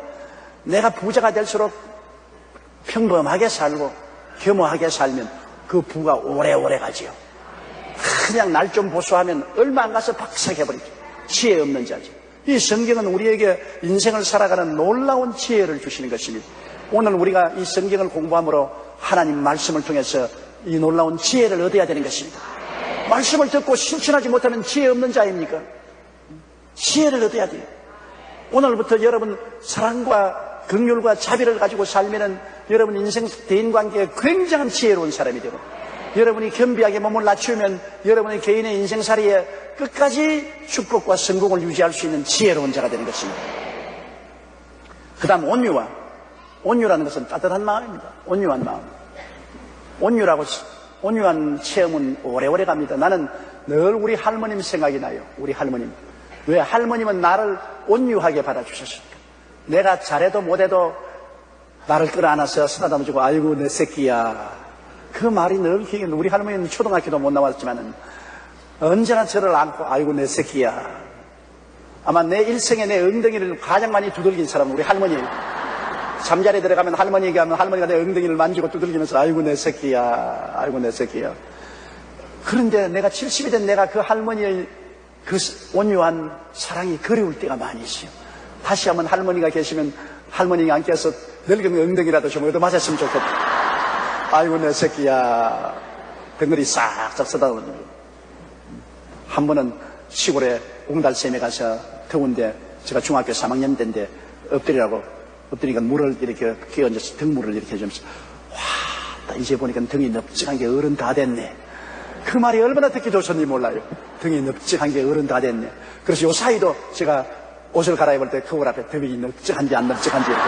내가 부자가 될수록 평범하게 살고 겸허하게 살면 그 부가 오래오래 가지요. 그냥 날 좀 보수하면 얼마 안 가서 박살해버리죠. 지혜 없는 자죠. 이 성경은 우리에게 인생을 살아가는 놀라운 지혜를 주시는 것입니다. 오늘 우리가 이 성경을 공부함으로 하나님 말씀을 통해서 이 놀라운 지혜를 얻어야 되는 것입니다. 말씀을 듣고 실천하지 못하는 지혜 없는 자입니까? 지혜를 얻어야 돼요. 오늘부터 여러분 사랑과 긍휼과 자비를 가지고 살면은 여러분 인생 대인관계에 굉장한 지혜로운 사람이 되고, 여러분이 겸비하게 몸을 낮추면 여러분의 개인의 인생살이에 끝까지 축복과 성공을 유지할 수 있는 지혜로운 자가 되는 것입니다. 그 다음 온유라는 것은 따뜻한 마음입니다. 온유한 마음. 온유한 체험은 오래오래 갑니다. 나는 늘 우리 할머님 생각이 나요. 우리 할머님. 왜? 할머님은 나를 온유하게 받아주셨습니까? 내가 잘해도 못해도 나를 끌어안아서 쓰다듬어주고, 아이고 내 새끼야. 그 말이 늘 기억에, 우리 할머니는 초등학교도 못 나왔지만은 언제나 저를 안고 아이고 내 새끼야. 아마 내 일생에 내 엉덩이를 가장 많이 두들긴 사람은 우리 할머니예요. 잠자리에 들어가면 할머니 얘기하면 할머니가 내 엉덩이를 만지고 두들기면서 아이고 내 새끼야, 아이고 내 새끼야. 그런데 내가 70이 된 내가 그 할머니의 그 온유한 사랑이 그리울 때가 많이 있어요. 다시 한번 할머니가 계시면 할머니가 안 껴서 늙은 엉덩이라도 좀 얻어맞았으면 좋겠다. 아이고 내 새끼야. 덩어리 싹싹 쓰다듬어요. 한 번은 시골에 옹달샘에 가서 더운데 제가 중학교 3학년 때인데 엎드리니까 물을 이렇게 끼얹어서 등물을 이렇게 해주면서 와, 이제 보니까 등이 넙직한 게 어른 다 됐네. 그 말이 얼마나 듣기 좋았는지 몰라요. 등이 넙직한 게 어른 다 됐네. 그래서 요 사이도 제가 옷을 갈아입을 때 거울 앞에 등이 넙직한지 안 넙직한지 이렇게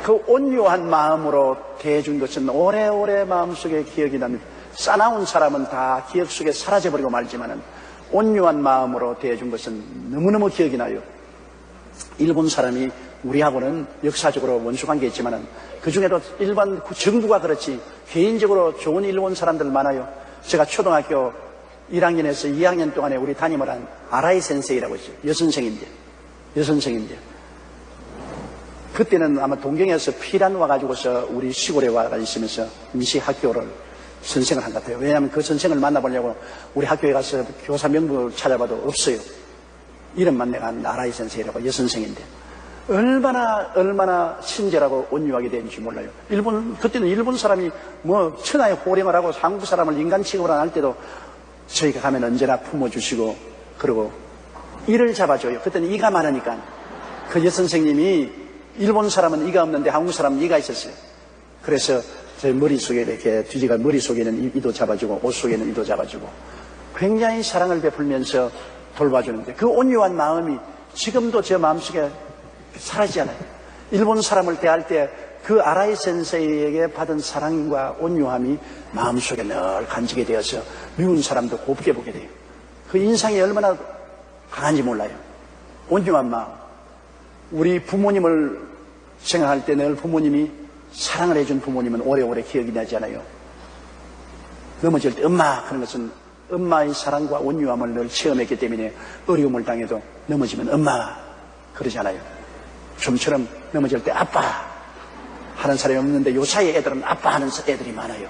그 온유한 마음으로 대해준 것은 오래오래 마음속에 기억이 납니다. 싸나운 사람은 다 기억 속에 사라져버리고 말지만은 온유한 마음으로 대해준 것은 너무너무 기억이 나요. 일본 사람이 우리하고는 역사적으로 원수관계 있지만은 그 중에도 일반 정부가 그렇지 개인적으로 좋은 일본 사람들 많아요. 제가 초등학교 1학년에서 2학년 동안에 우리 담임을 한 아라이 센세이라고 있어요. 여선생인데 그때는 아마 동경에서 피란 와가지고서 우리 시골에 와가 있으면서 임시 학교를 선생을 한 것 같아요. 왜냐하면 그 선생을 만나보려고 우리 학교에 가서 교사 명부를 찾아봐도 없어요. 이름만 내가 아라이 센세이라고 여선생인데 얼마나 친절하고 온유하게 되는지 몰라요. 그때는 일본 사람이 뭐 천하의 호령을 하고 한국 사람을 인간 취급을 안 할 때도 저희가 가면 언제나 품어주시고 그러고 이를 잡아줘요. 그때는 이가 많으니까. 그 여선생님이 일본 사람은 이가 없는데 한국 사람은 이가 있었어요. 그래서 제 머릿속에 이렇게 뒤지가 머릿속에는 이도 잡아주고 옷 속에는 이도 잡아주고 굉장히 사랑을 베풀면서 돌봐주는데 그 온유한 마음이 지금도 제 마음속에 사라지지 않아요. 일본 사람을 대할 때 그 아라이 센세이에게 받은 사랑과 온유함이 마음속에 늘 간직이 되어서 미운 사람도 곱게 보게 돼요. 그 인상이 얼마나 강한지 몰라요. 온유한 마음. 우리 부모님을 생각할 때 늘 부모님이 사랑을 해준 부모님은 오래오래 기억이 나지 않아요. 넘어질 때 엄마 하는 것은 엄마의 사랑과 온유함을 늘 체험했기 때문에 어려움을 당해도 넘어지면 엄마 그러잖아요. 좀처럼 넘어질 때 아빠 하는 사람이 없는데 요 사이 애들은 아빠 하는 애들이 많아요.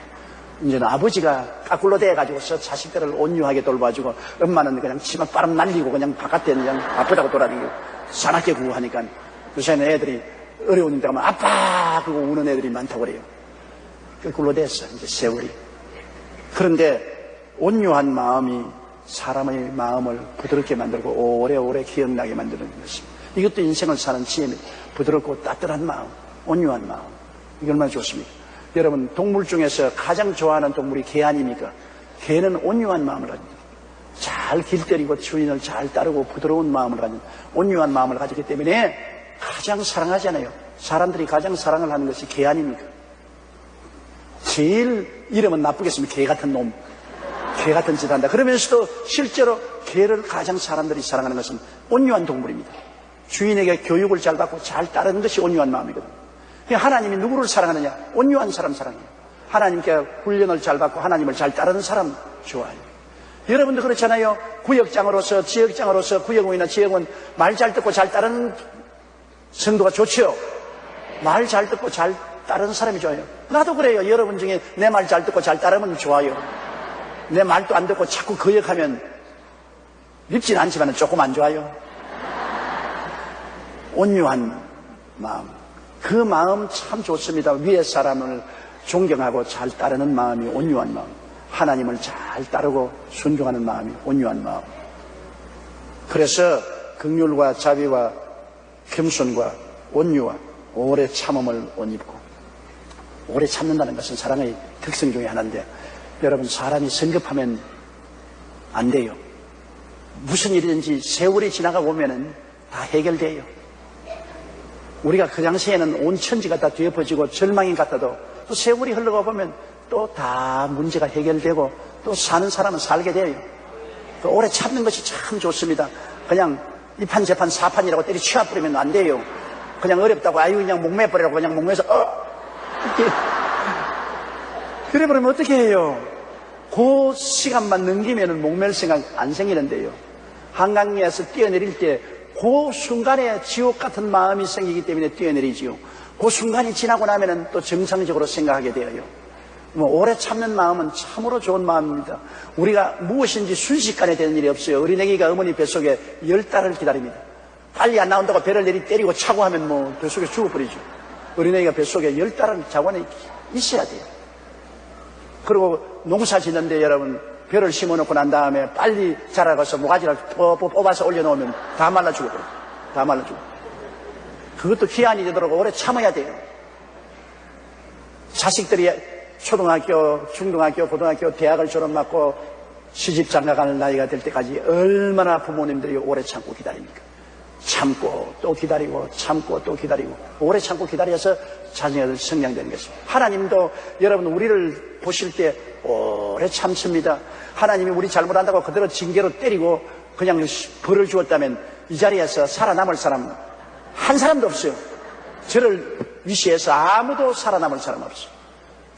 이제는 아버지가 까꿀로 대가지고서 자식들을 온유하게 돌봐주고 엄마는 그냥 치마 바람 날리고 그냥 바깥에 그냥 아프다고 돌아다니고 사납게 구호하니까 요새는 애들이 어려운 데 가면 아빠 그러고 우는 애들이 많다고 그래요. 거꾸로 됐어 이제 세월이. 그런데 온유한 마음이 사람의 마음을 부드럽게 만들고 오래오래 기억나게 만드는 것입니다. 이것도 인생을 사는 지혜입니다. 부드럽고 따뜻한 마음, 온유한 마음. 이게 얼마나 좋습니까? 여러분 동물 중에서 가장 좋아하는 동물이 개 아닙니까? 개는 온유한 마음을 가집니다. 잘 길들이고 주인을 잘 따르고 부드러운 마음을 가진 온유한 마음을 가지기 때문에 가장 사랑하잖아요. 사람들이 가장 사랑을 하는 것이 개 아닙니까? 제일 이름은 나쁘겠습니다. 개 같은 놈, 개 같은 짓 한다. 그러면서도 실제로 개를 가장 사람들이 사랑하는 것은 온유한 동물입니다. 주인에게 교육을 잘 받고 잘 따르는 것이 온유한 마음이거든요. 하나님이 누구를 사랑하느냐? 온유한 사람 사랑해요. 하나님께 훈련을 잘 받고 하나님을 잘 따르는 사람 좋아해요. 여러분도 그렇잖아요. 구역장으로서, 지역장으로서, 구역원이나 지역원 말 잘 듣고 잘 따르는 성도가 좋죠. 말 잘 듣고 잘 따르는 사람이 좋아요. 나도 그래요. 여러분 중에 내 말 잘 듣고 잘 따르면 좋아요. 내 말도 안 듣고 자꾸 거역하면 밉진 않지만 조금 안 좋아요. 온유한 마음, 그 마음 참 좋습니다. 위에 사람을 존경하고 잘 따르는 마음이 온유한 마음, 하나님을 잘 따르고 순종하는 마음이 온유한 마음. 그래서 긍휼과 자비와 겸손과 온유와 오래 참음을 옷 입고, 오래 참는다는 것은 사랑의 특성 중에 하나인데, 여러분, 사람이 성급하면 안 돼요. 무슨 일이든지 세월이 지나가 보면은 다 해결돼요. 우리가 그 당시에는 온 천지가 다 뒤엎어지고 절망이 같아도 또 세월이 흘러가 보면 또 다 문제가 해결되고 또 사는 사람은 살게 돼요. 또 오래 참는 것이 참 좋습니다. 그냥 이판 재판 사판이라고 때리 치워버리면 안 돼요. 그냥 어렵다고 아유 그냥 목매버리라고 그냥 목매서 그래 버리면 어떻게 해요? 그 시간만 넘기면 목맬 생각 안 생기는데요. 한강에서 뛰어내릴 때 그 순간에 지옥 같은 마음이 생기기 때문에 뛰어내리지요. 그 순간이 지나고 나면은 또 정상적으로 생각하게 되어요. 오래 참는 마음은 참으로 좋은 마음입니다. 우리가 무엇인지 순식간에 되는 일이 없어요. 어린애기가 어머니 뱃속에 10달을 기다립니다. 빨리 안 나온다고 배를 내리 때리고 차고 하면 뱃속에 죽어버리죠. 어린애기가 뱃속에 10달을 자원에 있어야 돼요. 그리고 농사 짓는데 여러분, 벼를 심어놓고 난 다음에 빨리 자라가서 모가지를 뽑아서 올려놓으면 다 말라 죽어버려요. 다 말라 죽어요. 그것도 기한이 되도록 오래 참아야 돼요. 자식들이 초등학교, 중등학교, 고등학교, 대학을 졸업하고 시집 장가가는 나이가 될 때까지 얼마나 부모님들이 오래 참고 기다립니까? 참고 또 기다리고 참고 또 기다리고 오래 참고 기다려서 자녀들 성장되는 것입니다. 하나님도 여러분 우리를 보실 때 오래 참습니다. 하나님이 우리 잘못한다고 그대로 징계로 때리고 그냥 벌을 주었다면 이 자리에서 살아남을 사람 한 사람도 없어요. 저를 위시해서 아무도 살아남을 사람 없어요.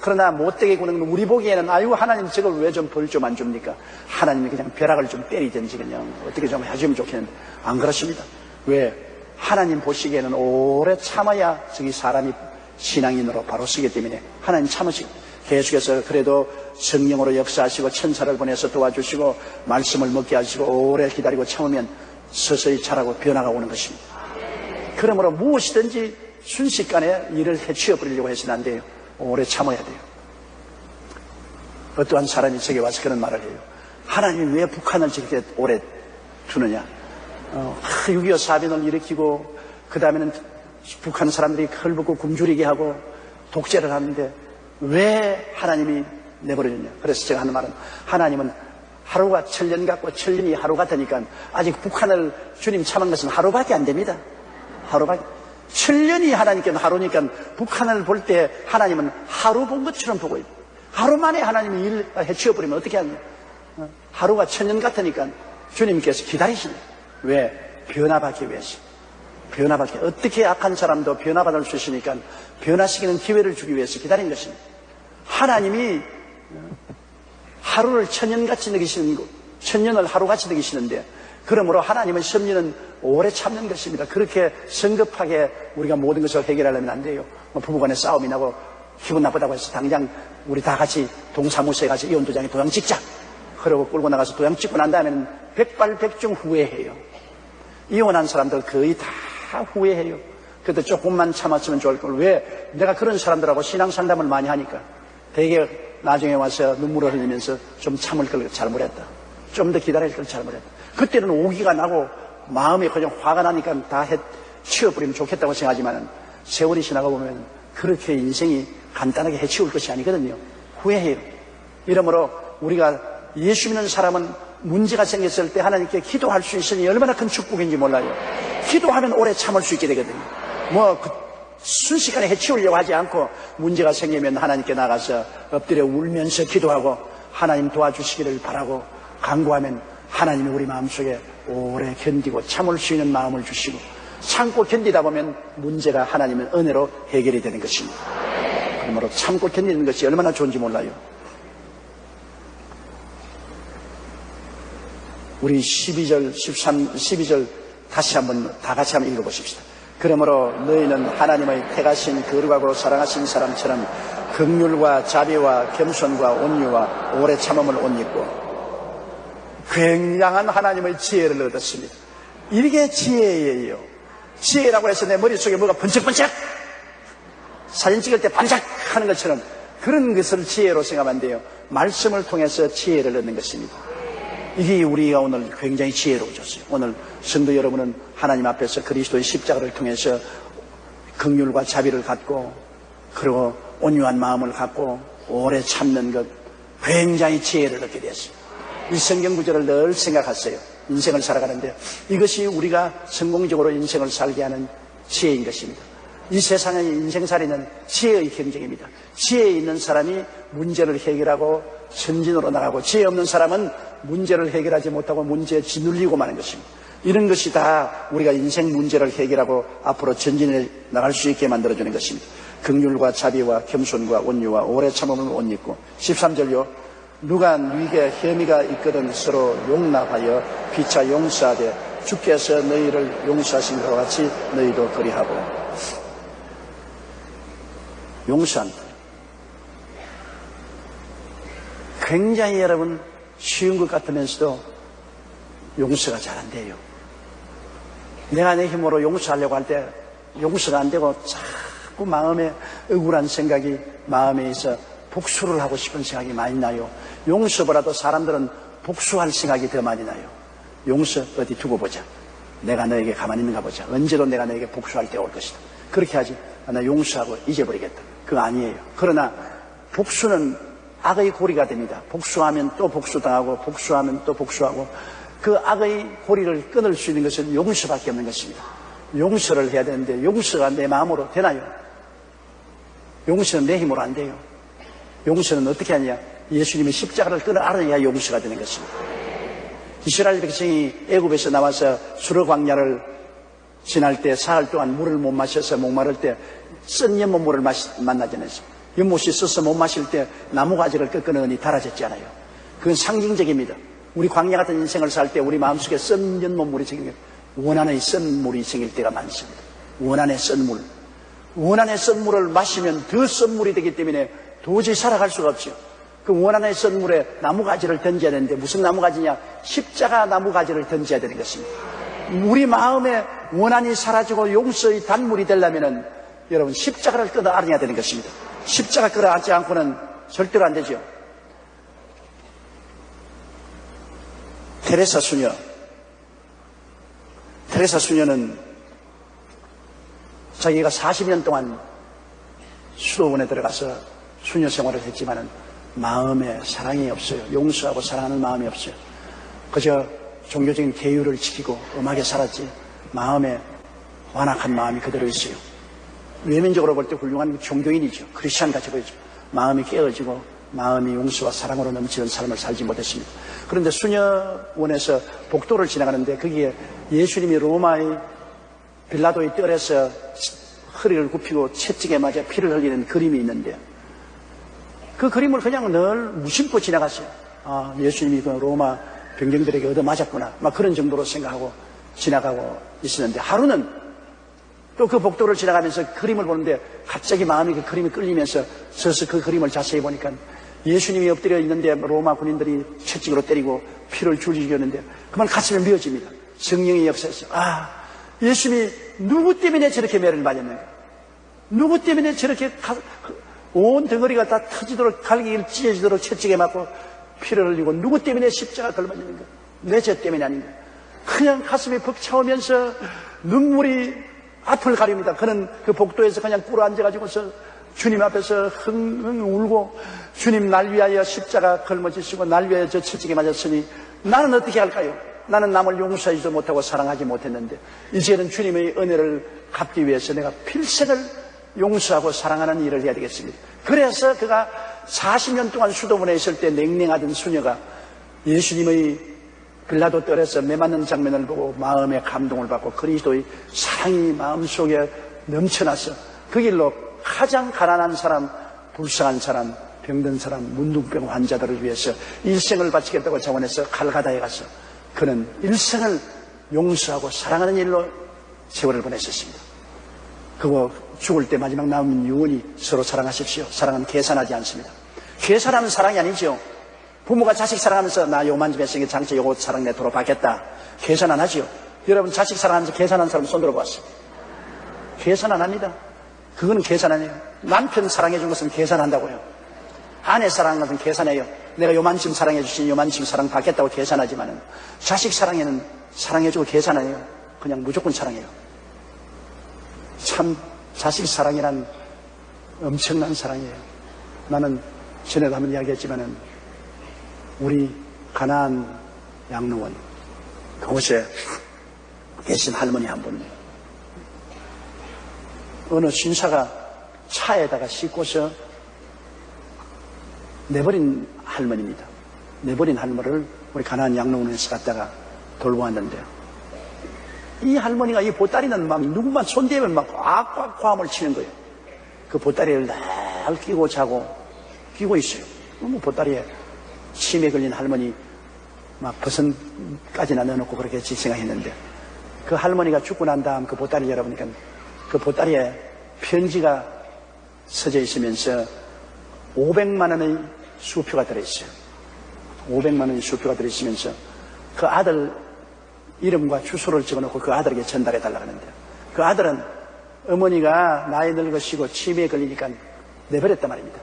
그러나 못되게 구는 우리 보기에는 아유 하나님 저걸 왜 좀 벌 좀 안 줍니까? 하나님이 그냥 벼락을 좀 때리든지 그냥 어떻게 좀 해주면 좋겠는데 안 그렇습니다. 왜? 하나님 보시기에는 오래 참아야 저기 사람이 신앙인으로 바로 서기 때문에 하나님 참으시고 계속해서 그래도 성령으로 역사하시고 천사를 보내서 도와주시고 말씀을 먹게 하시고 오래 기다리고 참으면 서서히 자라고 변화가 오는 것입니다. 그러므로 무엇이든지 순식간에 일을 해치워버리려고 해서는 안 돼요. 오래 참아야 돼요. 어떠한 사람이 저게 와서 그런 말을 해요. 하나님이 왜 북한을 저렇게 오래 두느냐? 6.25 사변을 일으키고 그 다음에는 북한 사람들이 헐벗고 굶주리게 하고 독재를 하는데 왜 하나님이 내버려졌냐? 그래서 제가 하는 말은 하나님은 하루가 천년 같고 천년이 하루 같으니까 아직 북한을 주님 참은 것은 하루밖에 안 됩니다. 하루밖에. 천년이 하나님께는 하루니까 북한을 볼 때 하나님은 하루 본 것처럼 보고 있고 하루 만에 하나님이 일 해치워버리면 어떻게 하냐? 하루가 천년 같으니까 주님께서 기다리시네. 왜? 변화받기 위해서. 변화받기. 어떻게 악한 사람도 변화받을 수 있으니까 변화시키는 기회를 주기 위해서 기다린 것입니다. 하나님이 하루를 천년같이 느끼시는 거, 천년을 하루같이 느끼시는데 그러므로 하나님의 섭리는 오래 참는 것입니다. 그렇게 성급하게 우리가 모든 것을 해결하려면 안 돼요. 부부간에 싸움이 나고 기분 나쁘다고 해서 당장 우리 다 같이 동사무소에 가서 이혼도장에 도장 찍자. 그러고 끌고 나가서 도장 찍고 난 다음에는 백발백중 후회해요. 이혼한 사람들 거의 다 후회해요. 그래도 조금만 참았으면 좋을 걸. 왜? 내가 그런 사람들하고 신앙 상담을 많이 하니까 되게 나중에 와서 눈물을 흘리면서 좀 참을 걸 잘못했다. 좀 더 기다릴 걸 잘못했다. 그때는 오기가 나고 마음이 그냥 화가 나니까 다 해치워버리면 좋겠다고 생각하지만 세월이 지나가 보면 그렇게 인생이 간단하게 해치울 것이 아니거든요. 후회해요. 이러므로 우리가 예수 믿는 사람은 문제가 생겼을 때 하나님께 기도할 수 있으니 얼마나 큰 축복인지 몰라요. 기도하면 오래 참을 수 있게 되거든요. 순식간에 해치우려고 하지 않고 문제가 생기면 하나님께 나가서 엎드려 울면서 기도하고 하나님 도와주시기를 바라고 간구하면 하나님이 우리 마음속에 오래 견디고 참을 수 있는 마음을 주시고 참고 견디다 보면 문제가 하나님의 은혜로 해결이 되는 것입니다. 그러므로 참고 견디는 것이 얼마나 좋은지 몰라요. 우리 12절 다시 한번 다 같이 한번 읽어보십시다. 그러므로 너희는 하나님의 택하신 거룩하고 사랑하신 사람처럼 긍휼과 자비와 겸손과 온유와 오래 참음을 옷 입고 굉장한 하나님의 지혜를 얻었습니다. 이게 지혜예요. 지혜라고 해서 내 머릿속에 뭐가 번쩍번쩍 사진 찍을 때 반짝하는 것처럼 그런 것을 지혜로 생각하면 돼요. 말씀을 통해서 지혜를 얻는 것입니다. 이게 우리가 오늘 굉장히 지혜로워졌어요. 오늘 성도 여러분은 하나님 앞에서 그리스도의 십자가를 통해서 긍휼과 자비를 갖고 그리고 온유한 마음을 갖고 오래 참는 것 굉장히 지혜를 얻게 됐어요. 이 성경 구절을 늘 생각하세요. 인생을 살아가는데 이것이 우리가 성공적으로 인생을 살게 하는 지혜인 것입니다. 이 세상의 인생살이는 지혜의 경쟁입니다. 지혜 있는 사람이 문제를 해결하고 전진으로 나가고 지혜 없는 사람은 문제를 해결하지 못하고 문제에 짓눌리고 마는 것입니다. 이런 것이 다 우리가 인생 문제를 해결하고 앞으로 전진해 나갈 수 있게 만들어주는 것입니다. 긍휼과 자비와 겸손과 온유와 오래 참음을 옷 입고 13절요. 누가 네게 혐의가 있거든 서로 용납하여 피차 용서하되 주께서 너희를 용서하신 것 같이 너희도 그리하고. 용서한다. 굉장히 여러분 쉬운 것 같으면서도 용서가 잘 안 돼요. 내가 내 힘으로 용서하려고 할 때 용서가 안 되고 자꾸 마음에 억울한 생각이 마음에 있어 복수를 하고 싶은 생각이 많이 나요. 용서보다도 사람들은 복수할 생각이 더 많이 나요. 용서 어디 두고 보자. 내가 너에게 가만히 있는가 보자. 언제도 내가 너에게 복수할 때가 올 것이다. 그렇게 하지. 나 용서하고 잊어버리겠다. 그거 아니에요. 그러나 복수는 악의 고리가 됩니다. 복수하면 또 복수당하고 복수하면 또 복수하고 그 악의 고리를 끊을 수 있는 것은 용서밖에 없는 것입니다. 용서를 해야 되는데 용서가 내 마음으로 되나요? 용서는 내 힘으로 안 돼요. 용서는 어떻게 하냐? 예수님의 십자가를 끊어 알아야 용서가 되는 것입니다. 이스라엘 백성이 애굽에서 나와서 수르 광야를 지날 때 사흘 동안 물을 못 마셔서 목마를 때 쓴 연못물을 만나잖아요. 연못이 써서 못 마실 때 나무가지를 꺾어넣으니 달아졌잖아요. 그건 상징적입니다. 우리 광야 같은 인생을 살 때 우리 마음속에 쓴 연못물이 생기면 원한의 쓴 물이 생길 때가 많습니다. 원한의 쓴 물. 원한의 쓴 물을 마시면 더 쓴 물이 되기 때문에 도저히 살아갈 수가 없죠. 그 원한의 쓴 물에 나무가지를 던져야 되는데 무슨 나무가지냐? 십자가 나무가지를 던져야 되는 것입니다. 우리 마음에 원한이 사라지고 용서의 단물이 되려면은 여러분 십자가를 끊어 안아야 되는 것입니다. 십자가 끌어 안지 않고는 절대로 안 되죠. 테레사 수녀는 자기가 40년 동안 수도원에 들어가서 수녀 생활을 했지만은 마음에 사랑이 없어요. 용서하고 사랑하는 마음이 없어요. 그저 종교적인 계율을 지키고 음악에 살았지 마음에 완악한 마음이 그대로 있어요. 외면적으로 볼 때 훌륭한 종교인이죠. 크리스찬 같이 보이죠. 마음이 깨어지고 마음이 용서와 사랑으로 넘치는 삶을 살지 못했습니다. 그런데 수녀원에서 복도를 지나가는데 거기에 예수님이 로마의 빌라도의 뜰에서 허리를 굽히고 채찍에 맞아 피를 흘리는 그림이 있는데 그 그림을 그냥 늘 무심코 지나갔어요. 아, 예수님이 그 로마 병정들에게 얻어맞았구나. 막 그런 정도로 생각하고 지나가고 있었는데 하루는 또 그 복도를 지나가면서 그림을 보는데 갑자기 마음이 그 그림이 끌리면서 서서 그 그림을 자세히 보니까 예수님이 엎드려 있는데 로마 군인들이 채찍으로 때리고 피를 줄이려는데 그만 가슴에 미어집니다. 성령의 역사에서 아, 예수님이 누구 때문에 저렇게 매를 맞았는가? 누구 때문에 저렇게 온 덩어리가 다 터지도록 갈기를 찢어지도록 채찍에 맞고 피를 흘리고 누구 때문에 십자가 걸맞았는가? 내 죄 때문이 아닌가? 그냥 가슴이 벅차오면서 눈물이 앞을 가립니다. 그는 그 복도에서 그냥 꿇어 앉아가지고서 주님 앞에서 흥흥 울고 주님 날 위하여 십자가 걸머지시고 날 위하여 저 채찍에 맞았으니 나는 어떻게 할까요? 나는 남을 용서하지도 못하고 사랑하지 못했는데 이제는 주님의 은혜를 갚기 위해서 내가 필생을 용서하고 사랑하는 일을 해야 되겠습니다. 그래서 그가 40년 동안 수도원에 있을 때 냉랭하던 수녀가 예수님의 빌라도 뜰에서 매맞는 장면을 보고 마음의 감동을 받고 그리스도의 사랑이 마음속에 넘쳐나서 그 길로 가장 가난한 사람, 불쌍한 사람, 병든 사람, 문둥병 환자들을 위해서 일생을 바치겠다고 자원해서 갈가다에 가서 그는 일생을 용서하고 사랑하는 일로 세월을 보냈었습니다. 그거 죽을 때 마지막 남은 유언이 서로 사랑하십시오. 사랑은 계산하지 않습니다. 계산하는 사랑이 아니죠. 부모가 자식 사랑하면서 나 요만 좀 했으니까 장차 요거 사랑 내도록 받겠다. 계산 안 하지요. 여러분 자식 사랑하면서 계산하는 사람 손 들어봤어요. 계산 안 합니다. 그거는 계산 안 해요. 남편 사랑해 준 것은 계산한다고요. 아내 사랑하는 것은 계산해요. 내가 요만큼 사랑해 주신 요만큼 사랑 받겠다고 계산하지만은 자식 사랑에는 사랑해주고 계산 안 해요. 그냥 무조건 사랑해요. 참 자식 사랑이란 엄청난 사랑이에요. 나는 전에도 한번 이야기했지만은 우리 가나안 양로원 그곳에 계신 할머니 한 분, 어느 신사가 차에다가 싣고서 내버린 할머니입니다. 내버린 할머니를 우리 가나안 양로원에서 갖다가 돌고 왔는데요. 이 할머니가 이 보따리는 막 누구만 손대면 막 꽉꽉 고함을 치는 거예요. 그 보따리를 날 끼고 자고 끼고 있어요. 너무 보따리에 치매 걸린 할머니 막 버선까지나 넣어놓고 그렇게 생각했는데 그 할머니가 죽고 난 다음 그 보따리를 열어보니까 그 보따리에 편지가 써져 있으면서 500만 원의 수표가 들어있어요. 500만 원의 수표가 들어있으면서 그 아들 이름과 주소를 적어놓고 그 아들에게 전달해달라고 하는데 그 아들은 어머니가 나이 늙으시고 치매에 걸리니까 내버렸단 말입니다.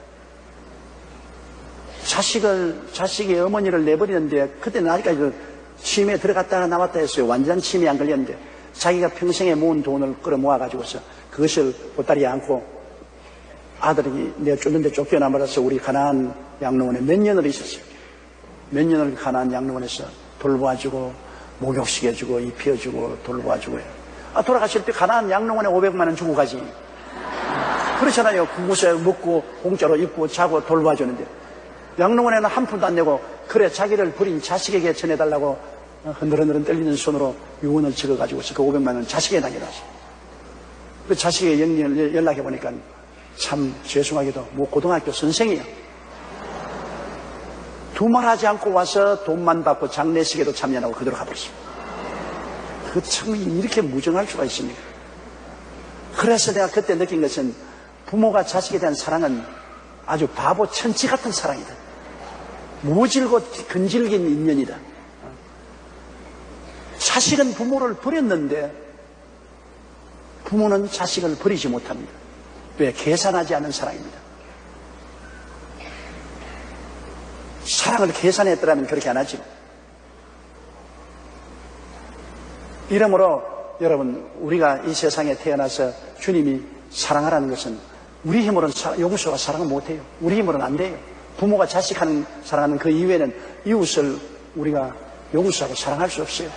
자식이 어머니를 내버리는데 그때는 아직까지 치매에 들어갔다가 나왔다 했어요. 완전 치매에 안 걸렸는데 자기가 평생에 모은 돈을 끌어모아가지고서 그것을 보따리에 안고 아들이 내가 쫓는데 쫓겨나버려서 우리 가나안 양로원에 몇 년을 있었어요. 몇 년을 가나안 양로원에서 돌보아주고 목욕시켜주고 입혀주고 돌보아주고 해요. 돌아가실 때 가나안 양로원에 500만 원 주고 가지. 그렇잖아요. 그곳에 먹고 공짜로 입고 자고 돌봐주는데 양로원에는 한 푼도 안 내고 그래 자기를 버린 자식에게 전해달라고 흔들흔들 떨리는 손으로 유언을 적어가지고서 그 500만 원 자식에게 남겨놨어요. 그 자식에게 연락해보니까 참 죄송하게도 뭐 고등학교 선생이에요. 두말하지 않고 와서 돈만 받고 장례식에도 참여하고 그대로 가버렸어요. 그 참 이렇게 무정할 수가 있습니까? 그래서 내가 그때 느낀 것은 부모가 자식에 대한 사랑은 아주 바보 천치 같은 사랑이다. 모질고 근질긴 인연이다. 자식은 부모를 버렸는데 부모는 자식을 버리지 못합니다. 왜? 계산하지 않은 사랑입니다. 사랑을 계산했더라면 그렇게 안 하죠. 이러므로 여러분 우리가 이 세상에 태어나서 주님이 사랑하라는 것은 우리 힘으로는 용서와 사랑을 못해요. 우리 힘으로는 안 돼요. 부모가 자식하는 사랑하는 그 이외에는 이웃을 우리가 용서하고 사랑할 수 없어요.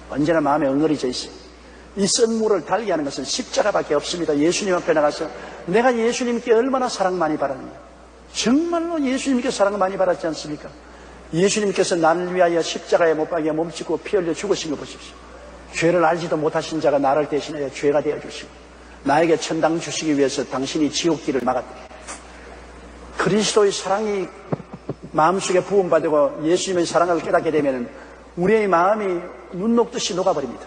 언제나 마음에 엉거리져 있어요. 이 썬물을 달게 하는 것은 십자가밖에 없습니다. 예수님 앞에 나가서 내가 예수님께 얼마나 사랑 많이 받았느냐. 정말로 예수님께 사랑을 많이 받았지 않습니까? 예수님께서 나를 위하여 십자가에 못 박여 몸짓고 피 흘려 죽으신 거 보십시오. 죄를 알지도 못하신 자가 나를 대신하여 죄가 되어주시고 나에게 천당 주시기 위해서 당신이 지옥길을 막았다. 그리스도의 사랑이 마음속에 부음받고 예수님의 사랑을 깨닫게 되면 우리의 마음이 눈 녹듯이 녹아버립니다.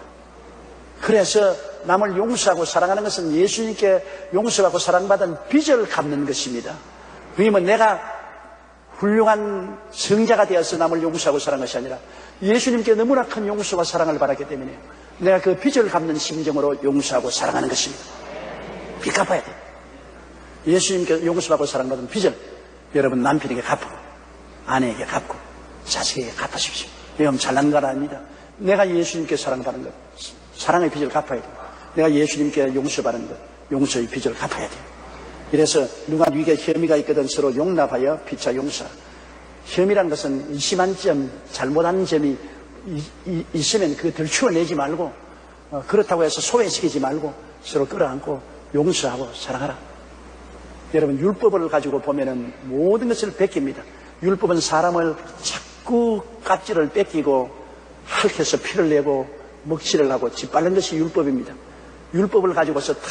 그래서 남을 용서하고 사랑하는 것은 예수님께 용서하고 사랑받은 빚을 갚는 것입니다. 그러면 내가 훌륭한 성자가 되어서 남을 용서하고 사랑하는 것이 아니라 예수님께 너무나 큰 용서와 사랑을 받았기 때문에 내가 그 빚을 갚는 심정으로 용서하고 사랑하는 것입니다. 빚 갚아야 돼요. 예수님께 용서받고 사랑받은 빚을 여러분 남편에게 갚고 아내에게 갚고 자식에게 갚으십시오. 여러분 잘난 건 아닙니다. 내가 예수님께 사랑받는 것, 사랑의 빚을 갚아야 돼요. 내가 예수님께 용서받는 것, 용서의 빚을 갚아야 돼요. 이래서 누가 위에 혐의가 있거든 서로 용납하여 피차 용서. 혐의란 것은 심한 점, 잘못한 점이 있으면 그거 들추어내지 말고 그렇다고 해서 소외시키지 말고 서로 끌어안고 용서하고 사랑하라. 여러분, 율법을 가지고 보면은 모든 것을 베낍니다. 율법은 사람을 자꾸 값질을 뺏기고 핥혀서 피를 내고 먹칠을 하고 짓밟는 것이 율법입니다. 율법을 가지고서 다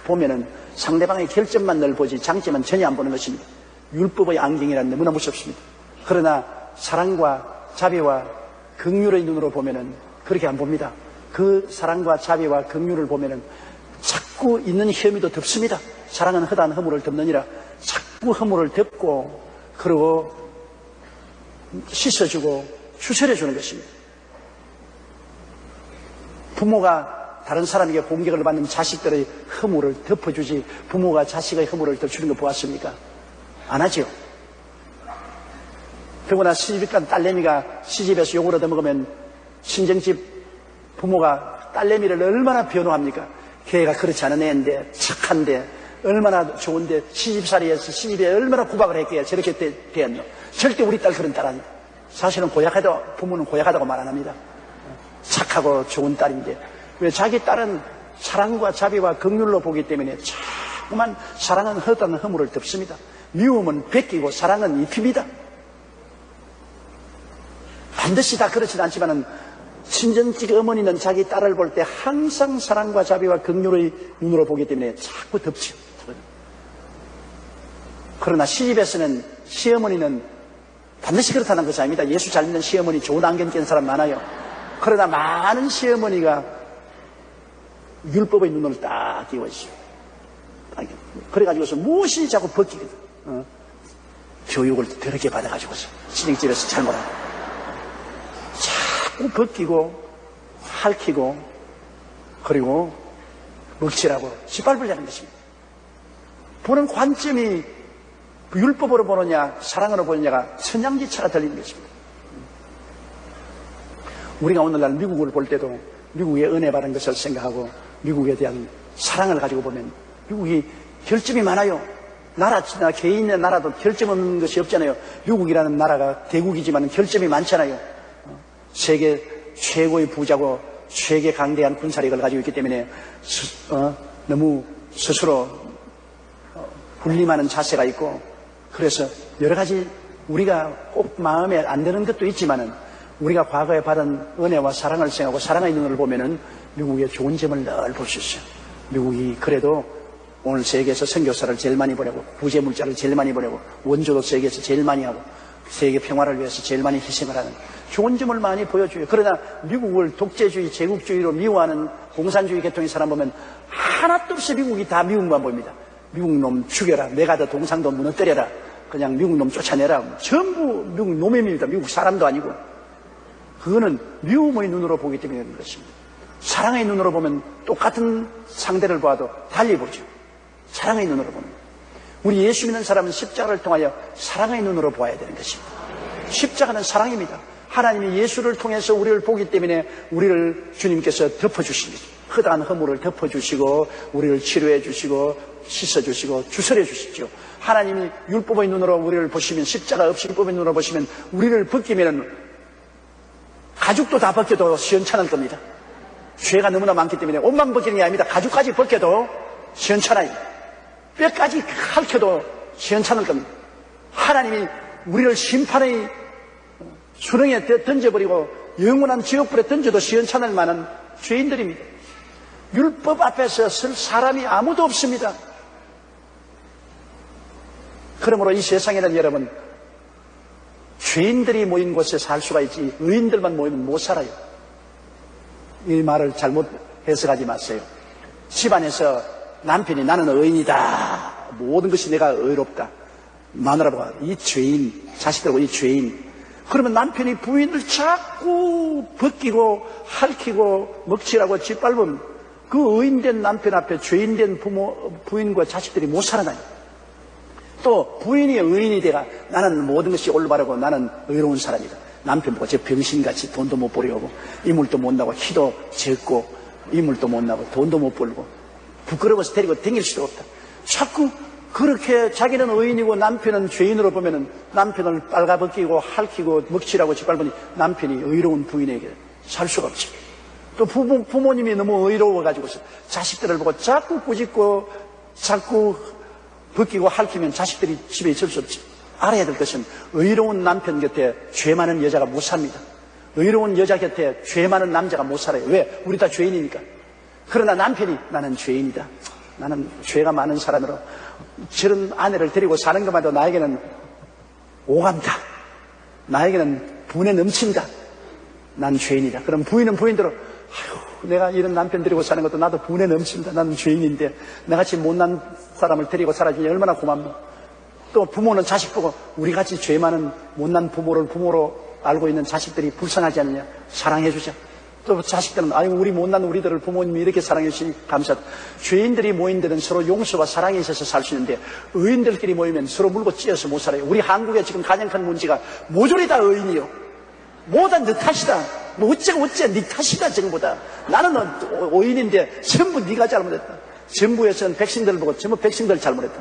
보면은 상대방의 결점만 늘 보지 장점은 전혀 안 보는 것입니다. 율법의 안경이란 너무나 무섭습니다. 그러나 사랑과 자비와 긍휼의 눈으로 보면은 그렇게 안 봅니다. 그 사랑과 자비와 긍휼을 보면은 자꾸 있는 혐의도 덮습니다. 사랑은 허다한 허물을 덮느니라. 자꾸 허물을 덮고 그리고 씻어주고 추스려주는 것입니다. 부모가 다른 사람에게 공격을 받는 자식들의 허물을 덮어주지 부모가 자식의 허물을 덮어주는 거 보았습니까? 안 하죠. 더구나 시집간 딸내미가 시집에서 욕을 얻어먹으면 친정집 부모가 딸내미를 얼마나 변호합니까? 걔가 그렇지 않은 애인데 착한데 얼마나 좋은데 시집살이에서 시집에 얼마나 구박을 했기에 저렇게 되었노. 절대 우리 딸 그런 딸 아니다. 사실은 고약하다, 부모는 고약하다고 말 안 합니다. 착하고 좋은 딸인데 왜 자기 딸은 사랑과 자비와 긍휼로 보기 때문에 자꾸만 사랑은 허다한 허물을 덮습니다. 미움은 베끼고 사랑은 입힙니다. 반드시 다 그렇지는 않지만은 친정집 어머니는 자기 딸을 볼 때 항상 사랑과 자비와 긍휼의 눈으로 보기 때문에 자꾸 덮죠. 그러나 시집에서는 시어머니는 반드시 그렇다는 것이 아닙니다. 예수 잘 믿는 시어머니 좋은 안경 낀 사람 많아요. 그러나 많은 시어머니가 율법의 눈을 딱 띄워주죠. 그래가지고서 무엇이 자꾸 벗기거든. 교육을 더럽게 받아가지고서 친정집에서 잘못하고 자꾸 벗기고 핥히고 그리고 먹칠하고 짓밟으려는 것입니다. 보는 관점이 율법으로 보느냐 사랑으로 보느냐가 천양지차가 들리는 것입니다. 우리가 오늘날 미국을 볼 때도 미국의 은혜 받은 것을 생각하고 미국에 대한 사랑을 가지고 보면 미국이 결점이 많아요. 나라나 개인의 나라도 결점 없는 것이 없잖아요. 미국이라는 나라가 대국이지만 결점이 많잖아요. 세계 최고의 부자고 세계 강대한 군사력을 가지고 있기 때문에 너무 스스로 군림하는 자세가 있고 그래서 여러 가지 우리가 꼭 마음에 안 드는 것도 있지만은 우리가 과거에 받은 은혜와 사랑을 생각하고 사랑의 눈을 보면은 미국의 좋은 점을 늘 볼 수 있어요. 미국이 그래도 오늘 세계에서 선교사를 제일 많이 보내고 구제물자를 제일 많이 보내고 원조도 세계에서 제일 많이 하고 세계 평화를 위해서 제일 많이 희생을 하는 좋은 점을 많이 보여줘요. 그러나 미국을 독재주의, 제국주의로 미워하는 공산주의 계통의 사람 보면 하나도 없이 미국이 다 미국만 보입니다. 미국 놈 죽여라. 내가 더 동상도 무너뜨려라. 그냥 미국 놈 쫓아내라. 전부 미국 놈입니다. 미국 사람도 아니고. 그거는 미움의 눈으로 보기 때문에 그런 것입니다. 사랑의 눈으로 보면 똑같은 상대를 봐도 달리 보죠. 사랑의 눈으로 보는 거예요. 우리 예수 믿는 사람은 십자가를 통하여 사랑의 눈으로 보아야 되는 것입니다. 십자가는 사랑입니다. 하나님이 예수를 통해서 우리를 보기 때문에 우리를 주님께서 덮어주십니다. 허다한 허물을 덮어주시고 우리를 치료해 주시고 씻어주시고 주설해 주시죠. 하나님이 율법의 눈으로 우리를 보시면 십자가 없이 율법의 눈으로 보시면 우리를 벗기면 가죽도 다 벗겨도 시원찮을 겁니다. 죄가 너무나 많기 때문에 옷만 벗기는 게 아닙니다. 가죽까지 벗겨도 시원찮아요. 뼈까지 핥혀도 시원찮을 겁니다. 하나님이 우리를 심판의 수렁에 던져버리고 영원한 지옥불에 던져도 시원찮을 만한 죄인들입니다. 율법 앞에서 설 사람이 아무도 없습니다. 그러므로 이 세상에는 여러분 죄인들이 모인 곳에 살 수가 있지 의인들만 모이면 못 살아요. 이 말을 잘못 해석하지 마세요. 집안에서 남편이 나는 의인이다. 모든 것이 내가 의롭다. 마누라가 이 죄인, 자식들하고 이 죄인. 그러면 남편이 부인을 자꾸 벗기고 핥히고 먹칠하고 짓밟으면 그 의인된 남편 앞에 죄인된 부인과 자식들이 못 살아나요. 또 부인이 의인이 돼가 나는 모든 것이 올바르고 나는 의로운 사람이다. 남편 보고 저 병신같이 돈도 못 벌이고 이물도 못 나고 키도 적고 이물도 못 나고 돈도 못 벌고 부끄러워서 데리고 다닐 수도 없다. 자꾸 그렇게 자기는 의인이고 남편은 죄인으로 보면은 남편을 빨가벗기고 핥히고 먹칠하고 짓밟으니 남편이 의로운 부인에게 살 수가 없지. 또 부모님이 너무 의로워가지고서 자식들을 보고 자꾸 꾸짖고 자꾸 벗기고 핥히면 자식들이 집에 있을 수 없지. 알아야 될 것은 의로운 남편 곁에 죄 많은 여자가 못 삽니다. 의로운 여자 곁에 죄 많은 남자가 못 살아요. 왜? 우리 다 죄인이니까. 그러나 남편이 나는 죄인이다, 나는 죄가 많은 사람으로 저런 아내를 데리고 사는 것마다 나에게는 오감다, 나에게는 분에 넘친다, 난 죄인이다. 그럼 부인은 부인대로 아휴, 내가 이런 남편 데리고 사는 것도 나도 분에 넘친다, 나는 죄인인데 나같이 못난 사람을 데리고 살아주니 얼마나 고맙노. 또 부모는 자식 보고 우리같이 죄 많은 못난 부모를 부모로 알고 있는 자식들이 불쌍하지 않느냐, 사랑해주자. 또 자식들은 아이고 우리 못난 우리들을 부모님이 이렇게 사랑해 주시니 감사하다. 죄인들이 모인 데는 서로 용서와 사랑에 있어서 살 수 있는데 의인들끼리 모이면 서로 물고 찢어서 못 살아요. 우리 한국의 지금 가장 큰 문제가 모조리 다 의인이요, 뭐다 너 탓이다, 뭐 어째 네 탓이다. 전부 다 나는 의인인데 전부 네가 잘못했다. 정부에서는 백성들을 보고 전부 백성들 잘못했다.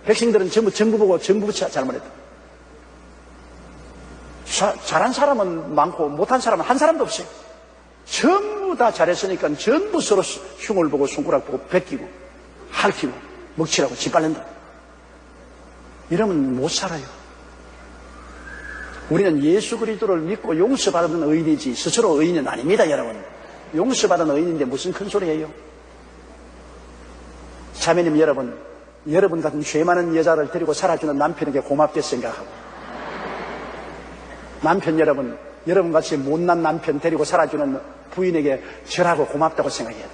백성들은 전부 정부 보고 정부 잘못했다. 잘한 사람은 많고 못한 사람은 한 사람도 없어요. 전부 다 잘했으니까 전부 서로 흉을 보고 손가락 보고 베끼고 핥히고 먹칠하고 짓밟는다. 이러면 못 살아요. 우리는 예수 그리스도를 믿고 용서받은 의인이지 스스로 의인은 아닙니다. 여러분, 용서받은 의인인데 무슨 큰 소리예요. 자매님 여러분 같은 죄 많은 여자를 데리고 살아주는 남편에게 고맙게 생각하고, 남편 여러분같이 못난 남편 데리고 살아주는 부인에게 절하고 고맙다고 생각해야 돼요.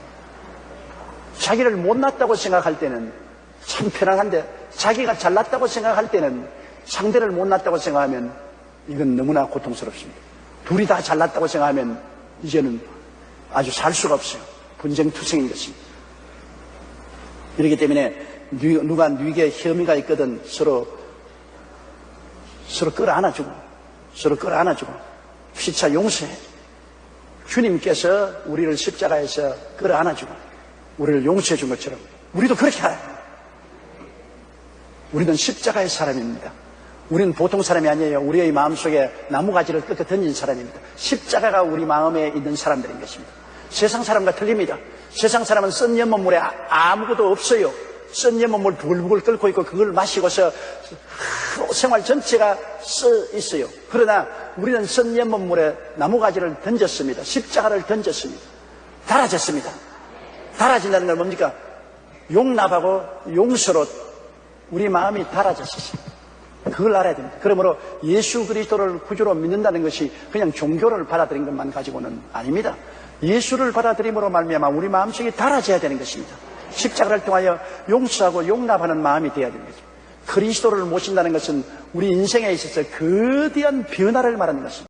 자기를 못났다고 생각할 때는 참 편안한데 자기가 잘났다고 생각할 때는, 상대를 못났다고 생각하면 이건 너무나 고통스럽습니다. 둘이 다 잘났다고 생각하면 이제는 아주 살 수가 없어요. 분쟁투성인 것입니다. 이렇기 때문에 누가 네게 혐의가 있거든 서로 끌어안아주고 피차 용서해. 주님께서 우리를 십자가에서 끌어안아주고 우리를 용서해 준 것처럼 우리도 그렇게 하라. 우리는 십자가의 사람입니다. 우리는 보통 사람이 아니에요. 우리의 마음속에 나무가지를 뜯어 던진 사람입니다. 십자가가 우리 마음에 있는 사람들인 것입니다. 세상 사람과 틀립니다. 세상 사람은 썬 연못물에 아무것도 없어요. 썬 연못물 부글부글 끓고 있고 그걸 마시고서 생활 전체가 써 있어요. 그러나 우리는 썬 연못물에 나무가지를 던졌습니다. 십자가를 던졌습니다. 달아졌습니다. 달아진다는 건 뭡니까? 용납하고 용서로 우리 마음이 달아졌습니다. 그걸 알아야 됩니다. 그러므로 예수 그리스도를 구주로 믿는다는 것이 그냥 종교를 받아들인 것만 가지고는 아닙니다. 예수를 받아들임으로 말미암아 우리 마음속이 달아져야 되는 것입니다. 십자가를 통하여 용서하고 용납하는 마음이 되어야 되는 거죠. 그리스도를 모신다는 것은 우리 인생에 있어서 거대한 변화를 말하는 것입니다.